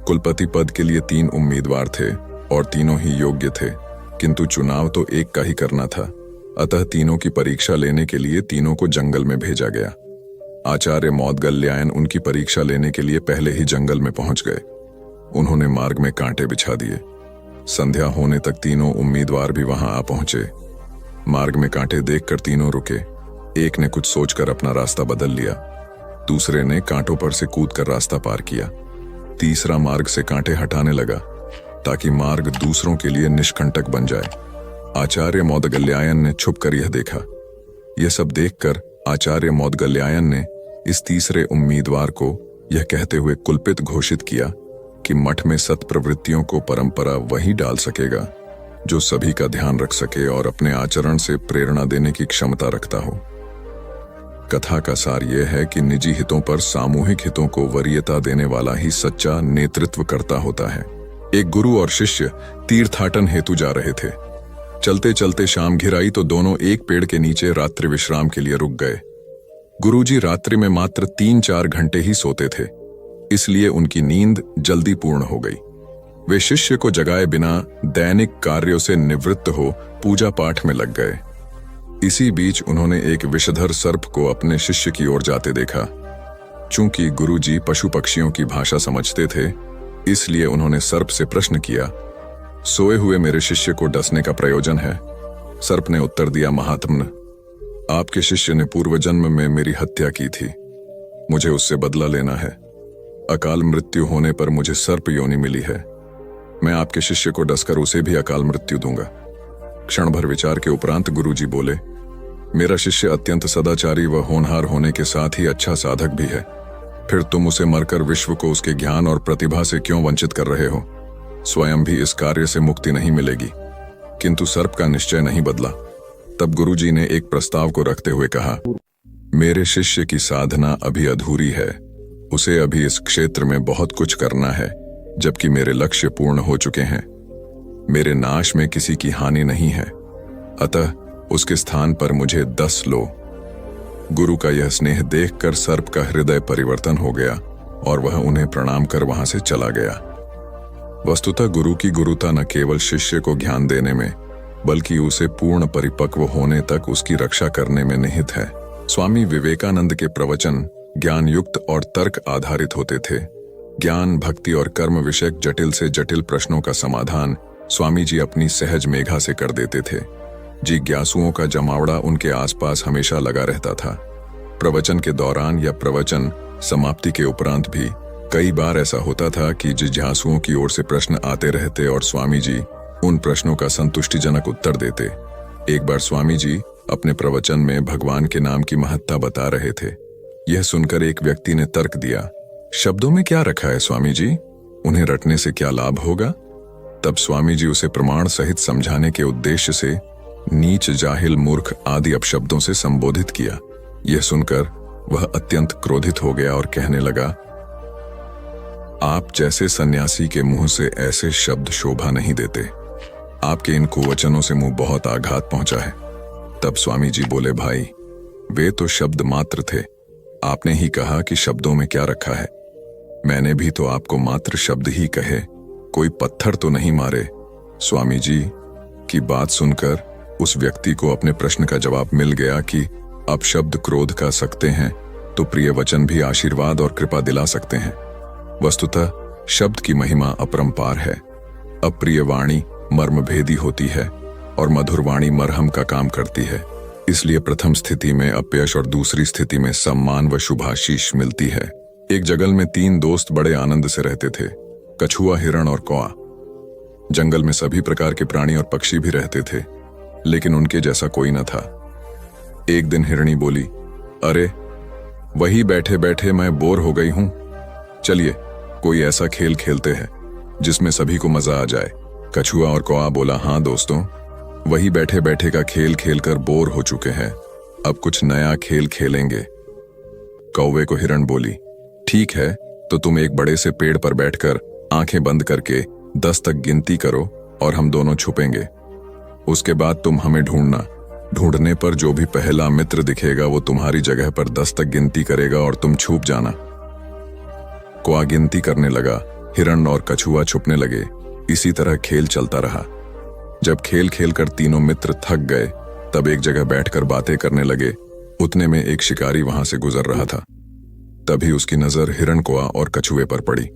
कुलपति पद के लिए 3 उम्मीदवार थे और तीनों ही योग्य थे, किंतु चुनाव तो एक का ही करना था, अतः तीनों की परीक्षा लेने के लिए तीनों को जंगल में भेजा गया। आचार्य मोदगल्यायन उनकी परीक्षा लेने के लिए पहले ही जंगल में पहुंच गए। उन्होंने मार्ग में कांटे बिछा दिए। संध्या होने तक तीनों उम्मीदवार भी वहां आ पहुंचे। मार्ग में कांटे देखकर तीनों रुके। एक ने कुछ सोचकर अपना रास्ता बदल लिया, दूसरे ने कांटों पर से कूदकर रास्ता पार किया, तीसरा मार्ग से कांटे हटाने लगा ताकि मार्ग दूसरों के लिए निष्कंटक बन जाए। आचार्य मोदगल्यायन ने छुपकर यह देखा। यह सब देखकर आचार्य मोदगल्यायन ने इस तीसरे उम्मीदवार को यह कहते हुए कुलपित घोषित किया कि मठ में सत्प्रवृत्तियों को परंपरा वही डाल सकेगा जो सभी का ध्यान रख सके और अपने आचरण से प्रेरणा देने की क्षमता रखता हो। कथा का सार यह है कि निजी हितों पर सामूहिक हितों को वरीयता देने वाला ही सच्चा नेतृत्व करता होता है। एक गुरु और शिष्य तीर्थाटन हेतु जा रहे थे। चलते चलते शाम घिर आई तो दोनों एक पेड़ के नीचे रात्रि विश्राम के लिए रुक गए। गुरुजी रात्रि में मात्र 3-4 घंटे ही सोते थे, इसलिए उनकी नींद जल्दी पूर्ण हो गई। वे शिष्य को जगाए बिना दैनिक कार्यों से निवृत्त हो पूजा पाठ में लग गए। इसी बीच उन्होंने एक विषधर सर्प को अपने शिष्य की ओर जाते देखा। चूंकि गुरुजी पशु पक्षियों की भाषा समझते थे, इसलिए उन्होंने सर्प से प्रश्न किया, सोए हुए मेरे शिष्य को डसने का प्रयोजन है? सर्प ने उत्तर दिया, महात्मन, आपके शिष्य ने पूर्व जन्म में मेरी हत्या की थी, मुझे उससे बदला लेना है। अकाल मृत्यु होने पर मुझे सर्प योनि मिली है। मैं आपके शिष्य को डसकर उसे भी अकाल मृत्यु दूंगा। क्षण भर विचार के उपरांत गुरुजी बोले, मेरा शिष्य अत्यंत सदाचारी व होनहार होने के साथ ही अच्छा साधक भी है, फिर तुम उसे मरकर विश्व को उसके ज्ञान और प्रतिभा से क्यों वंचित कर रहे हो? स्वयं भी इस कार्य से मुक्ति नहीं मिलेगी। किंतु सर्प का निश्चय नहीं बदला। तब गुरुजी ने एक प्रस्ताव को रखते हुए कहा, मेरे शिष्य की साधना अभी अधूरी है, उसे अभी इस क्षेत्र में बहुत कुछ करना है, जबकि मेरे लक्ष्य पूर्ण हो चुके हैं। मेरे नाश में किसी की हानि नहीं है, अतः उसके स्थान पर मुझे 10 लो। गुरु का यह स्नेह देखकर सर्प का हृदय परिवर्तन हो गया और वह उन्हें प्रणाम कर वहां से चला गया। वस्तुतः गुरु की गुरुता न केवल शिष्य को ज्ञान देने में, बल्कि उसे पूर्ण परिपक्व होने तक उसकी रक्षा करने में निहित है। स्वामी विवेकानंद के प्रवचन ज्ञान युक्त और तर्क आधारित होते थे। ज्ञान, भक्ति और कर्म विषयक जटिल से जटिल प्रश्नों का समाधान स्वामी जी अपनी सहज मेघा से कर देते थे। जिज्ञासुओं का जमावड़ा उनके आसपास हमेशा लगा रहता था। प्रवचन के दौरान या प्रवचन समाप्ति के उपरांत भी कई बार ऐसा होता था कि जिज्ञासुओं की ओर से प्रश्न आते रहते और स्वामी जी उन प्रश्नों का संतुष्टिजनक उत्तर देते। एक बार स्वामी जी अपने प्रवचन में भगवान के नाम की महत्ता बता रहे थे। यह सुनकर एक व्यक्ति ने तर्क दिया, शब्दों में क्या रखा है स्वामी जी? उन्हें रटने से क्या लाभ होगा? तब स्वामी जी उसे प्रमाण सहित समझाने के उद्देश्य से नीच, जाहिल, मूर्ख आदि अपशब्दों से संबोधित किया। यह सुनकर वह अत्यंत क्रोधित हो गया और कहने लगा, आप जैसे सन्यासी के मुंह से ऐसे शब्द शोभा नहीं देते। आपके इन कुवचनों से मुंह बहुत आघात पहुंचा है। तब स्वामी जी बोले, भाई वे तो शब्द मात्र थे। आपने ही कहा कि शब्दों में क्या रखा है। मैंने भी तो आपको मात्र शब्द ही कहे, कोई पत्थर तो नहीं मारे। स्वामी जी की बात सुनकर उस व्यक्ति को अपने प्रश्न का जवाब मिल गया कि अब शब्द क्रोध का सकते हैं तो प्रिय वचन भी आशीर्वाद और कृपा दिला सकते हैं। वस्तुतः शब्द की महिमा अपरंपार है। अप्रिय वाणी मर्मभेदी होती है और मधुर वाणी मरहम का काम करती है। इसलिए प्रथम स्थिति में अपयश और दूसरी स्थिति में सम्मान व शुभाशीष मिलती है। एक जंगल में 3 दोस्त बड़े आनंद से रहते थे, कछुआ, हिरण और कौआ। जंगल में सभी प्रकार के प्राणी और पक्षी भी रहते थे, लेकिन उनके जैसा कोई न था। एक दिन हिरणी बोली, अरे वही बैठे बैठे मैं बोर हो गई हूं, चलिए कोई ऐसा खेल खेलते हैं जिसमें सभी को मजा आ जाए। कछुआ और कौआ बोला, हाँ दोस्तों, वही बैठे बैठे का खेल खेलकर बोर हो चुके हैं, अब कुछ नया खेल खेलेंगे। कौवे को हिरण बोली, ठीक है, तो तुम एक बड़े से पेड़ पर बैठकर आंखें बंद करके 10 तक गिनती करो और हम दोनों छुपेंगे। उसके बाद तुम हमें ढूंढना। ढूंढने पर जो भी पहला मित्र दिखेगा वो तुम्हारी जगह पर 10 तक गिनती करेगा और तुम छुप जाना। कौआ गिनती करने लगा, हिरण और कछुआ छुपने लगे। इसी तरह खेल चलता रहा। जब खेल खेलकर तीनों मित्र थक गए, तब एक जगह बैठकर बातें करने लगे। उतने में एक शिकारी वहां से गुजर रहा था। तभी उसकी नजर हिरण, कौआ और कछुए पर पड़ी।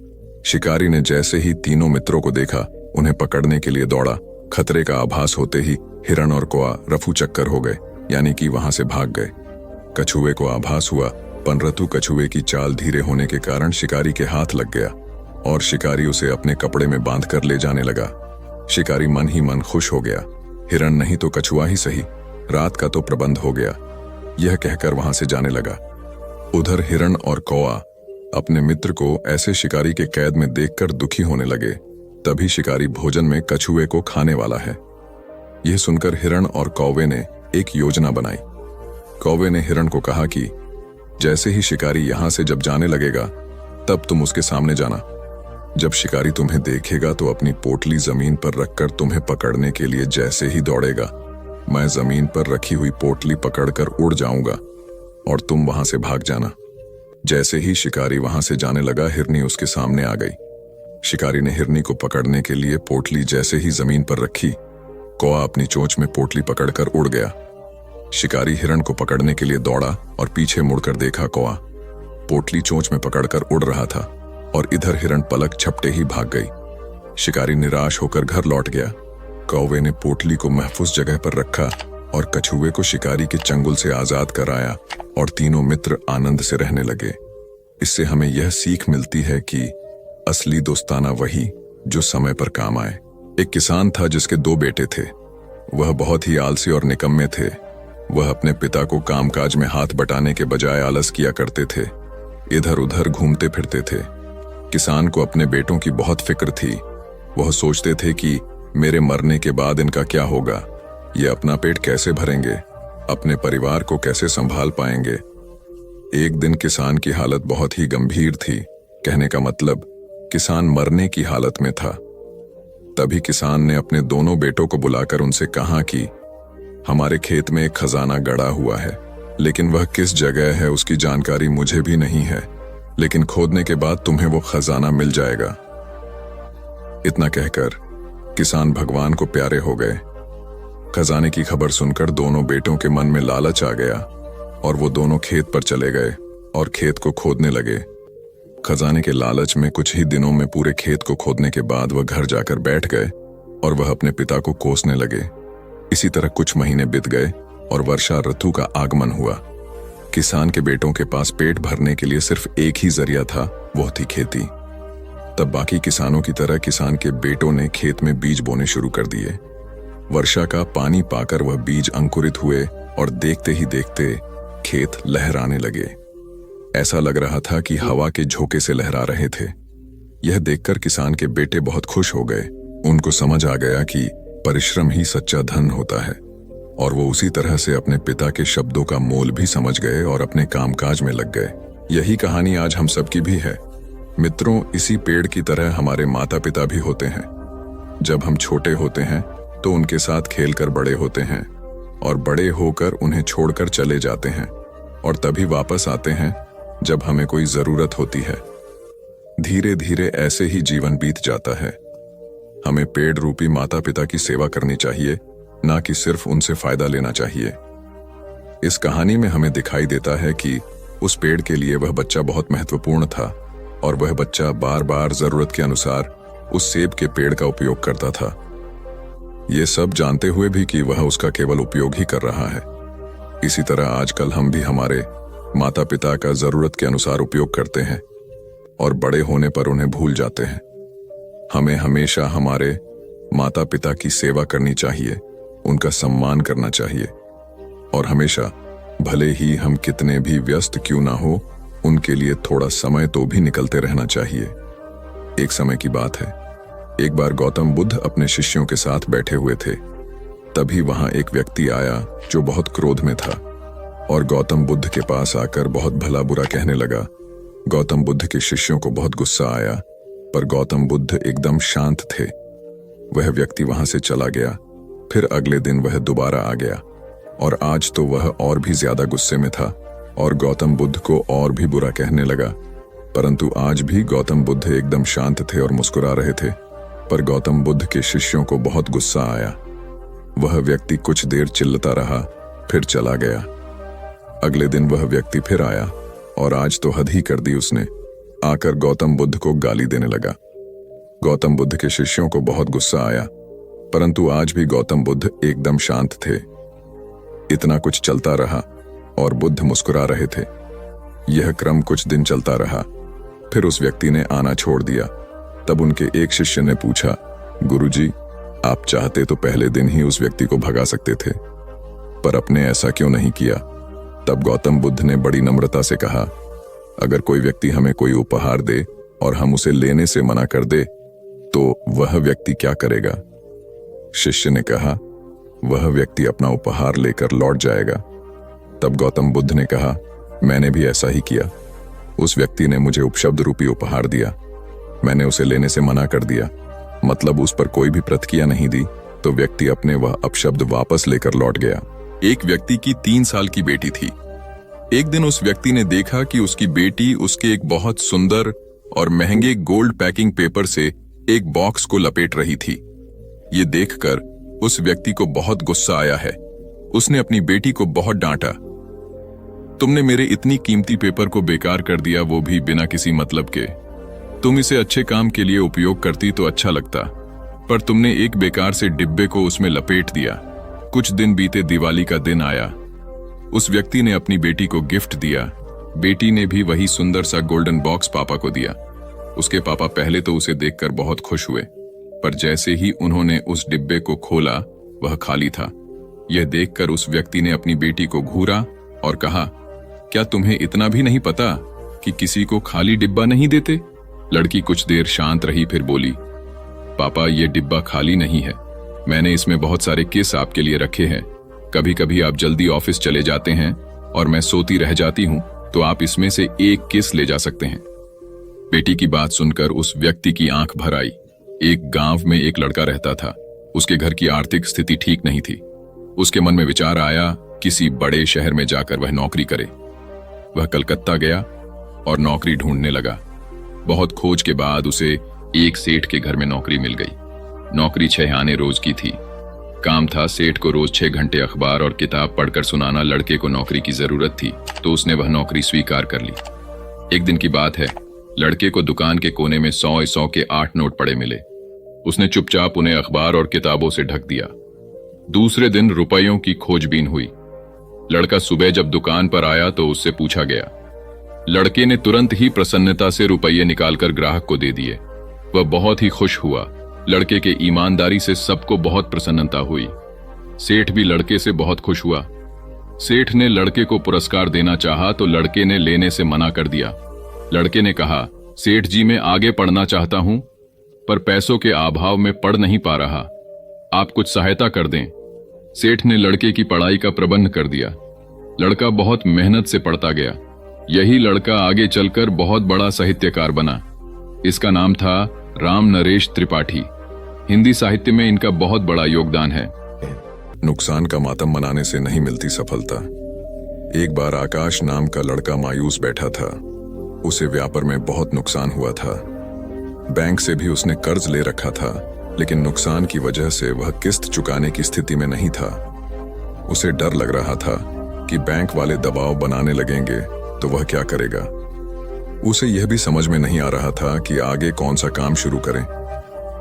शिकारी ने जैसे ही तीनों मित्रों को देखा, उन्हें पकड़ने के लिए दौड़ा। खतरे का आभास होते ही हिरण और कौआ रफू चक्कर हो गए, यानी कि वहां से भाग गए। कछुए को आभास हुआ, परंतु कछुए की चाल धीरे होने के कारण शिकारी के हाथ लग गया और शिकारी उसे अपने कपड़े में बांधकर ले जाने लगा। शिकारी मन ही मन खुश हो गया। हिरण नहीं तो कछुआ ही सही, रात का तो प्रबंध हो गया, यह कहकर वहां से जाने लगा। उधर हिरण और कौआ अपने मित्र को ऐसे शिकारी के कैद में देखकर दुखी होने लगे। तभी शिकारी भोजन में कछुए को खाने वाला है। यह सुनकर हिरण और कौवे ने एक योजना बनाई। कौवे ने हिरण को कहा कि जैसे ही शिकारी यहां से जब जाने लगेगा, तब तुम उसके सामने जाना। जब शिकारी तुम्हें देखेगा तो अपनी पोटली जमीन पर रखकर तुम्हें पकड़ने के लिए जैसे ही दौड़ेगा, मैं जमीन पर रखी हुई पोटली पकड़कर उड़ जाऊंगा और तुम वहां से भाग जाना। जैसे ही शिकारी वहां से जाने लगा, हिरनी उसके सामने आ गई। शिकारी ने हिरनी को पकड़ने के लिए पोटली जैसे ही जमीन पर रखी, कौआ अपनी चोंच में पोटली पकड़कर उड़ गया। शिकारी हिरण को पकड़ने के लिए दौड़ा और पीछे मुड़कर देखा, कौआ पोटली चोंच में पकड़कर उड़ रहा था और इधर हिरण पलक झपटे ही भाग गई। शिकारी निराश होकर घर लौट गया। कौवे ने पोटली को महफूज जगह पर रखा और कछुए को शिकारी के चंगुल से आजाद कराया और तीनों मित्र आनंद से रहने लगे। इससे हमें यह सीख मिलती है कि असली दोस्ताना वही जो समय पर काम आए। एक किसान था जिसके 2 बेटे थे। वह बहुत ही आलसी और निकम्मे थे। वह अपने पिता को कामकाज में हाथ बटाने के बजाय आलस किया करते थे, इधर उधर घूमते फिरते थे। किसान को अपने बेटों की बहुत फिक्र थी। वह सोचते थे कि मेरे मरने के बाद इनका क्या होगा, ये अपना पेट कैसे भरेंगे, अपने परिवार को कैसे संभाल पाएंगे। एक दिन किसान की हालत बहुत ही गंभीर थी। कहने का मतलब किसान मरने की हालत में था। तभी किसान ने अपने दोनों बेटों को बुलाकर उनसे कहा कि हमारे खेत में एक खजाना गड़ा हुआ है, लेकिन वह किस जगह है उसकी जानकारी मुझे भी नहीं है, लेकिन खोदने के बाद तुम्हें वो खजाना मिल जाएगा। इतना कहकर किसान भगवान को प्यारे हो गए। खजाने की खबर सुनकर दोनों बेटों के मन में लालच आ गया और वो दोनों खेत पर चले गए और खेत को खोदने लगे। खजाने के लालच में कुछ ही दिनों में पूरे खेत को खोदने के बाद वह घर जाकर बैठ गए और वह अपने पिता को कोसने लगे। इसी तरह कुछ महीने बीत गए और वर्षा ऋतु का आगमन हुआ। किसान के बेटों के पास पेट भरने के लिए सिर्फ एक ही जरिया था, वो थी खेती। तब बाकी किसानों की तरह किसान के बेटों ने खेत में बीज बोने शुरू कर दिए। वर्षा का पानी पाकर वह बीज अंकुरित हुए और देखते ही देखते खेत लहराने लगे। ऐसा लग रहा था कि हवा के झोंके से लहरा रहे थे। यह देखकर किसान के बेटे बहुत खुश हो गए। उनको समझ आ गया कि परिश्रम ही सच्चा धन होता है और वो उसी तरह से अपने पिता के शब्दों का मोल भी समझ गए और अपने कामकाज में लग गए। यही कहानी आज हम सबकी भी है। मित्रों, इसी पेड़ की तरह हमारे माता पिता भी होते हैं। जब हम छोटे होते हैं तो उनके साथ खेलकर बड़े होते हैं और बड़े होकर उन्हें छोड़कर चले जाते हैं और तभी वापस आते हैं जब हमें कोई जरूरत होती है। धीरे धीरे ऐसे ही जीवन बीत जाता है। हमें पेड़ रूपी माता पिता की सेवा करनी चाहिए, ना कि सिर्फ उनसे फायदा लेना चाहिए। इस कहानी में हमें दिखाई देता है कि उस पेड़ के लिए वह बच्चा बहुत महत्वपूर्ण था और वह बच्चा बार बार जरूरत के अनुसार उस सेब के पेड़ का उपयोग करता था, ये सब जानते हुए भी कि वह उसका केवल उपयोग ही कर रहा है। इसी तरह आजकल हम भी हमारे माता पिता का जरूरत के अनुसार उपयोग करते हैं और बड़े होने पर उन्हें भूल जाते हैं। हमें हमेशा हमारे माता पिता की सेवा करनी चाहिए, उनका सम्मान करना चाहिए और हमेशा, भले ही हम कितने भी व्यस्त क्यों ना हो, उनके लिए थोड़ा समय तो भी निकलते रहना चाहिए। एक समय की बात है, एक बार गौतम बुद्ध अपने शिष्यों के साथ बैठे हुए थे। तभी वहां एक व्यक्ति आया जो बहुत क्रोध में था और गौतम बुद्ध के पास आकर बहुत भला बुरा कहने लगा। गौतम बुद्ध के शिष्यों को बहुत गुस्सा आया, पर गौतम बुद्ध एकदम शांत थे। वह व्यक्ति वहां से चला गया। फिर अगले दिन वह दोबारा आ गया और आज तो वह और भी ज्यादा गुस्से में था और गौतम बुद्ध को और भी बुरा कहने लगा। परंतु आज भी गौतम बुद्ध एकदम शांत थे और मुस्कुरा रहे थे, पर गौतम बुद्ध के शिष्यों को बहुत गुस्सा आया। वह व्यक्ति कुछ देर चिल्लाता रहा, फिर चला गया। अगले दिन वह व्यक्ति फिर आया और आज तो हद ही कर दी उसने। आकर गौतम बुद्ध को गाली देने लगा। गौतम बुद्ध के शिष्यों को बहुत गुस्सा आया, परंतु आज भी गौतम बुद्ध एकदम शांत थे। इतना कुछ चलता रहा और बुद्ध मुस्कुरा रहे थे। यह क्रम कुछ दिन चलता रहा। फिर उस व्यक्ति ने आना छोड़ दिया। तब उनके एक शिष्य ने पूछा, गुरुजी, आप चाहते तो पहले दिन ही उस व्यक्ति को भगा सकते थे, पर आपने ऐसा क्यों नहीं किया? तब गौतम बुद्ध ने बड़ी नम्रता से कहा, अगर कोई व्यक्ति हमें कोई उपहार दे और हम उसे लेने से मना कर दे तो वह व्यक्ति क्या करेगा? शिष्य ने कहा, वह व्यक्ति अपना उपहार लेकर लौट जाएगा। तब गौतम बुद्ध ने कहा, मैंने भी ऐसा ही किया। उस व्यक्ति ने मुझे उपशब्द रूपी उपहार दिया, मैंने उसे लेने से मना कर दिया, मतलब उस पर कोई भी प्रतिक्रिया नहीं दी, तो व्यक्ति अपने वह अपशब्द वापस लेकर लौट गया। एक व्यक्ति की 3 साल की बेटी थी। एक दिन उस व्यक्ति ने देखा कि उसकी बेटी उसके एक बहुत सुंदर और महंगे गोल्ड पैकिंग पेपर से एक बॉक्स को लपेट रही थी। ये देखकर उस व्यक्ति को बहुत गुस्सा आया है। उसने अपनी बेटी को बहुत डांटा, तुमने मेरे इतनी कीमती पेपर को बेकार कर दिया, वो भी बिना किसी मतलब के। तुम इसे अच्छे काम के लिए उपयोग करती तो अच्छा लगता, पर तुमने एक बेकार से डिब्बे को उसमें लपेट दिया। कुछ दिन बीते, दिवाली का दिन आया। उस व्यक्ति ने अपनी बेटी को गिफ्ट दिया। बेटी ने भी वही सुंदर सा गोल्डन बॉक्स पापा को दिया। उसके पापा पहले तो उसे देखकर बहुत खुश हुए, पर जैसे ही उन्होंने उस डिब्बे को खोला, वह खाली था। यह देखकर उस व्यक्ति ने अपनी बेटी को घूरा और कहा, क्या तुम्हें इतना भी नहीं पता कि किसी को खाली डिब्बा नहीं देते? लड़की कुछ देर शांत रही, फिर बोली, पापा, यह डिब्बा खाली नहीं है, मैंने इसमें बहुत सारे किस आपके लिए रखे हैं। कभी कभी आप जल्दी ऑफिस चले जाते हैं और मैं सोती रह जाती हूं, तो आप इसमें से एक किस ले जा सकते हैं। बेटी की बात सुनकर उस व्यक्ति की आंख भर आई। एक गांव में एक लड़का रहता था। उसके घर की आर्थिक स्थिति ठीक नहीं थी। उसके मन में विचार आया किसी बड़े शहर में जाकर वह नौकरी करे। वह कलकत्ता गया और नौकरी ढूंढने लगा। बहुत खोज के बाद उसे एक सेठ के घर में नौकरी मिल गई। नौकरी 6 आने रोज की थी। काम था सेठ को रोज 6 घंटे अखबार और किताब पढ़कर सुनाना। लड़के को नौकरी की जरूरत थी तो उसने वह नौकरी स्वीकार कर ली। एक दिन की बात है, लड़के को दुकान के कोने में 100 के 8 नोट पड़े मिले। उसने चुपचाप उन्हें अखबार और किताबों से ढक दिया। दूसरे दिन रुपयों की खोजबीन हुई। लड़का सुबह जब दुकान पर आया तो उससे पूछा गया। लड़के ने तुरंत ही प्रसन्नता से रुपये निकालकर ग्राहक को दे दिए। वह बहुत ही खुश हुआ। लड़के के ईमानदारी से सबको बहुत प्रसन्नता हुई। सेठ भी लड़के से बहुत खुश हुआ। सेठ ने लड़के को पुरस्कार देना चाहा तो लड़के ने लेने से मना कर दिया। लड़के ने कहा, सेठ जी मैं आगे पढ़ना चाहता हूं पर पैसों के अभाव में पढ़ नहीं पा रहा, आप कुछ सहायता कर दें। सेठ ने लड़के की पढ़ाई का प्रबंध कर दिया। लड़का बहुत मेहनत से पढ़ता गया। यही लड़का आगे चलकर बहुत बड़ा साहित्यकार बना। इसका नाम था राम नरेश त्रिपाठी। हिंदी साहित्य में इनका बहुत बड़ा योगदान है। नुकसान का मातम मनाने से नहीं मिलती सफलता। एक बार आकाश नाम का लड़का मायूस बैठा था। उसे व्यापार में बहुत नुकसान हुआ था। बैंक से भी उसने कर्ज ले रखा था, लेकिन नुकसान की वजह से वह किस्त चुकाने की स्थिति में नहीं था। उसे डर लग रहा था कि बैंक वाले दबाव बनाने लगेंगे तो वह क्या करेगा। उसे यह भी समझ में नहीं आ रहा था कि आगे कौन सा काम शुरू करें।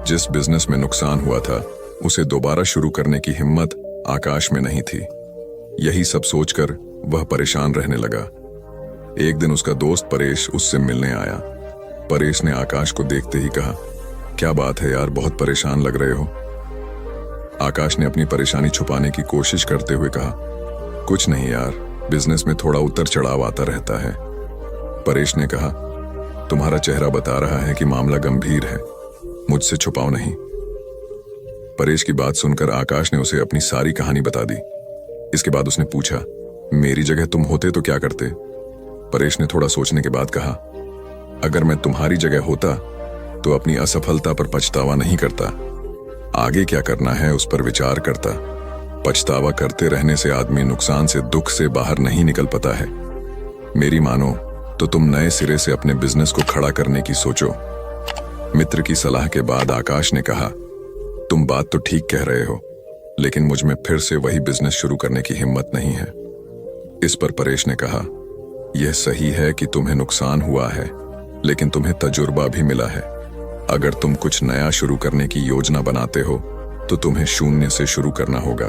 जिस बिजनेस में नुकसान हुआ था उसे दोबारा शुरू करने की हिम्मत आकाश में नहीं थी। यही सब सोचकर वह परेशान रहने लगा। एक दिन उसका दोस्त परेश उससे मिलने आया। परेश ने आकाश को देखते ही कहा, क्या बात है यार, बहुत परेशान लग रहे हो। आकाश ने अपनी परेशानी छुपाने की कोशिश करते हुए कहा, कुछ नहीं यार, बिजनेस में थोड़ा उतर चढ़ाव आता रहता है। परेश ने कहा, तुम्हारा चेहरा बता रहा है कि मामला गंभीर है, मुझसे छुपाओ नहीं। परेश की बात सुनकर आकाश ने उसे अपनी सारी कहानी बता दी। इसके बाद उसने पूछा, मेरी जगह तुम होते तो क्या करते। परेश ने थोड़ा सोचने के बाद कहा, अगर मैं तुम्हारी जगह होता तो अपनी असफलता पर पछतावा नहीं करता, आगे क्या करना है उस पर विचार करता। पछतावा करते रहने से आदमी नुकसान से, दुख से बाहर नहीं निकल पाता है। मेरी मानो तो तुम नए सिरे से अपने बिजनेस को खड़ा करने की सोचो। मित्र की सलाह के बाद आकाश ने कहा, तुम बात तो ठीक कह रहे हो, लेकिन मुझ में फिर से वही बिजनेस शुरू करने की हिम्मत नहीं है। इस पर परेश ने कहा, यह सही है कि तुम्हें नुकसान हुआ है, लेकिन तुम्हें तजुर्बा भी मिला है। अगर तुम कुछ नया शुरू करने की योजना बनाते हो तो तुम्हें शून्य से शुरू करना होगा।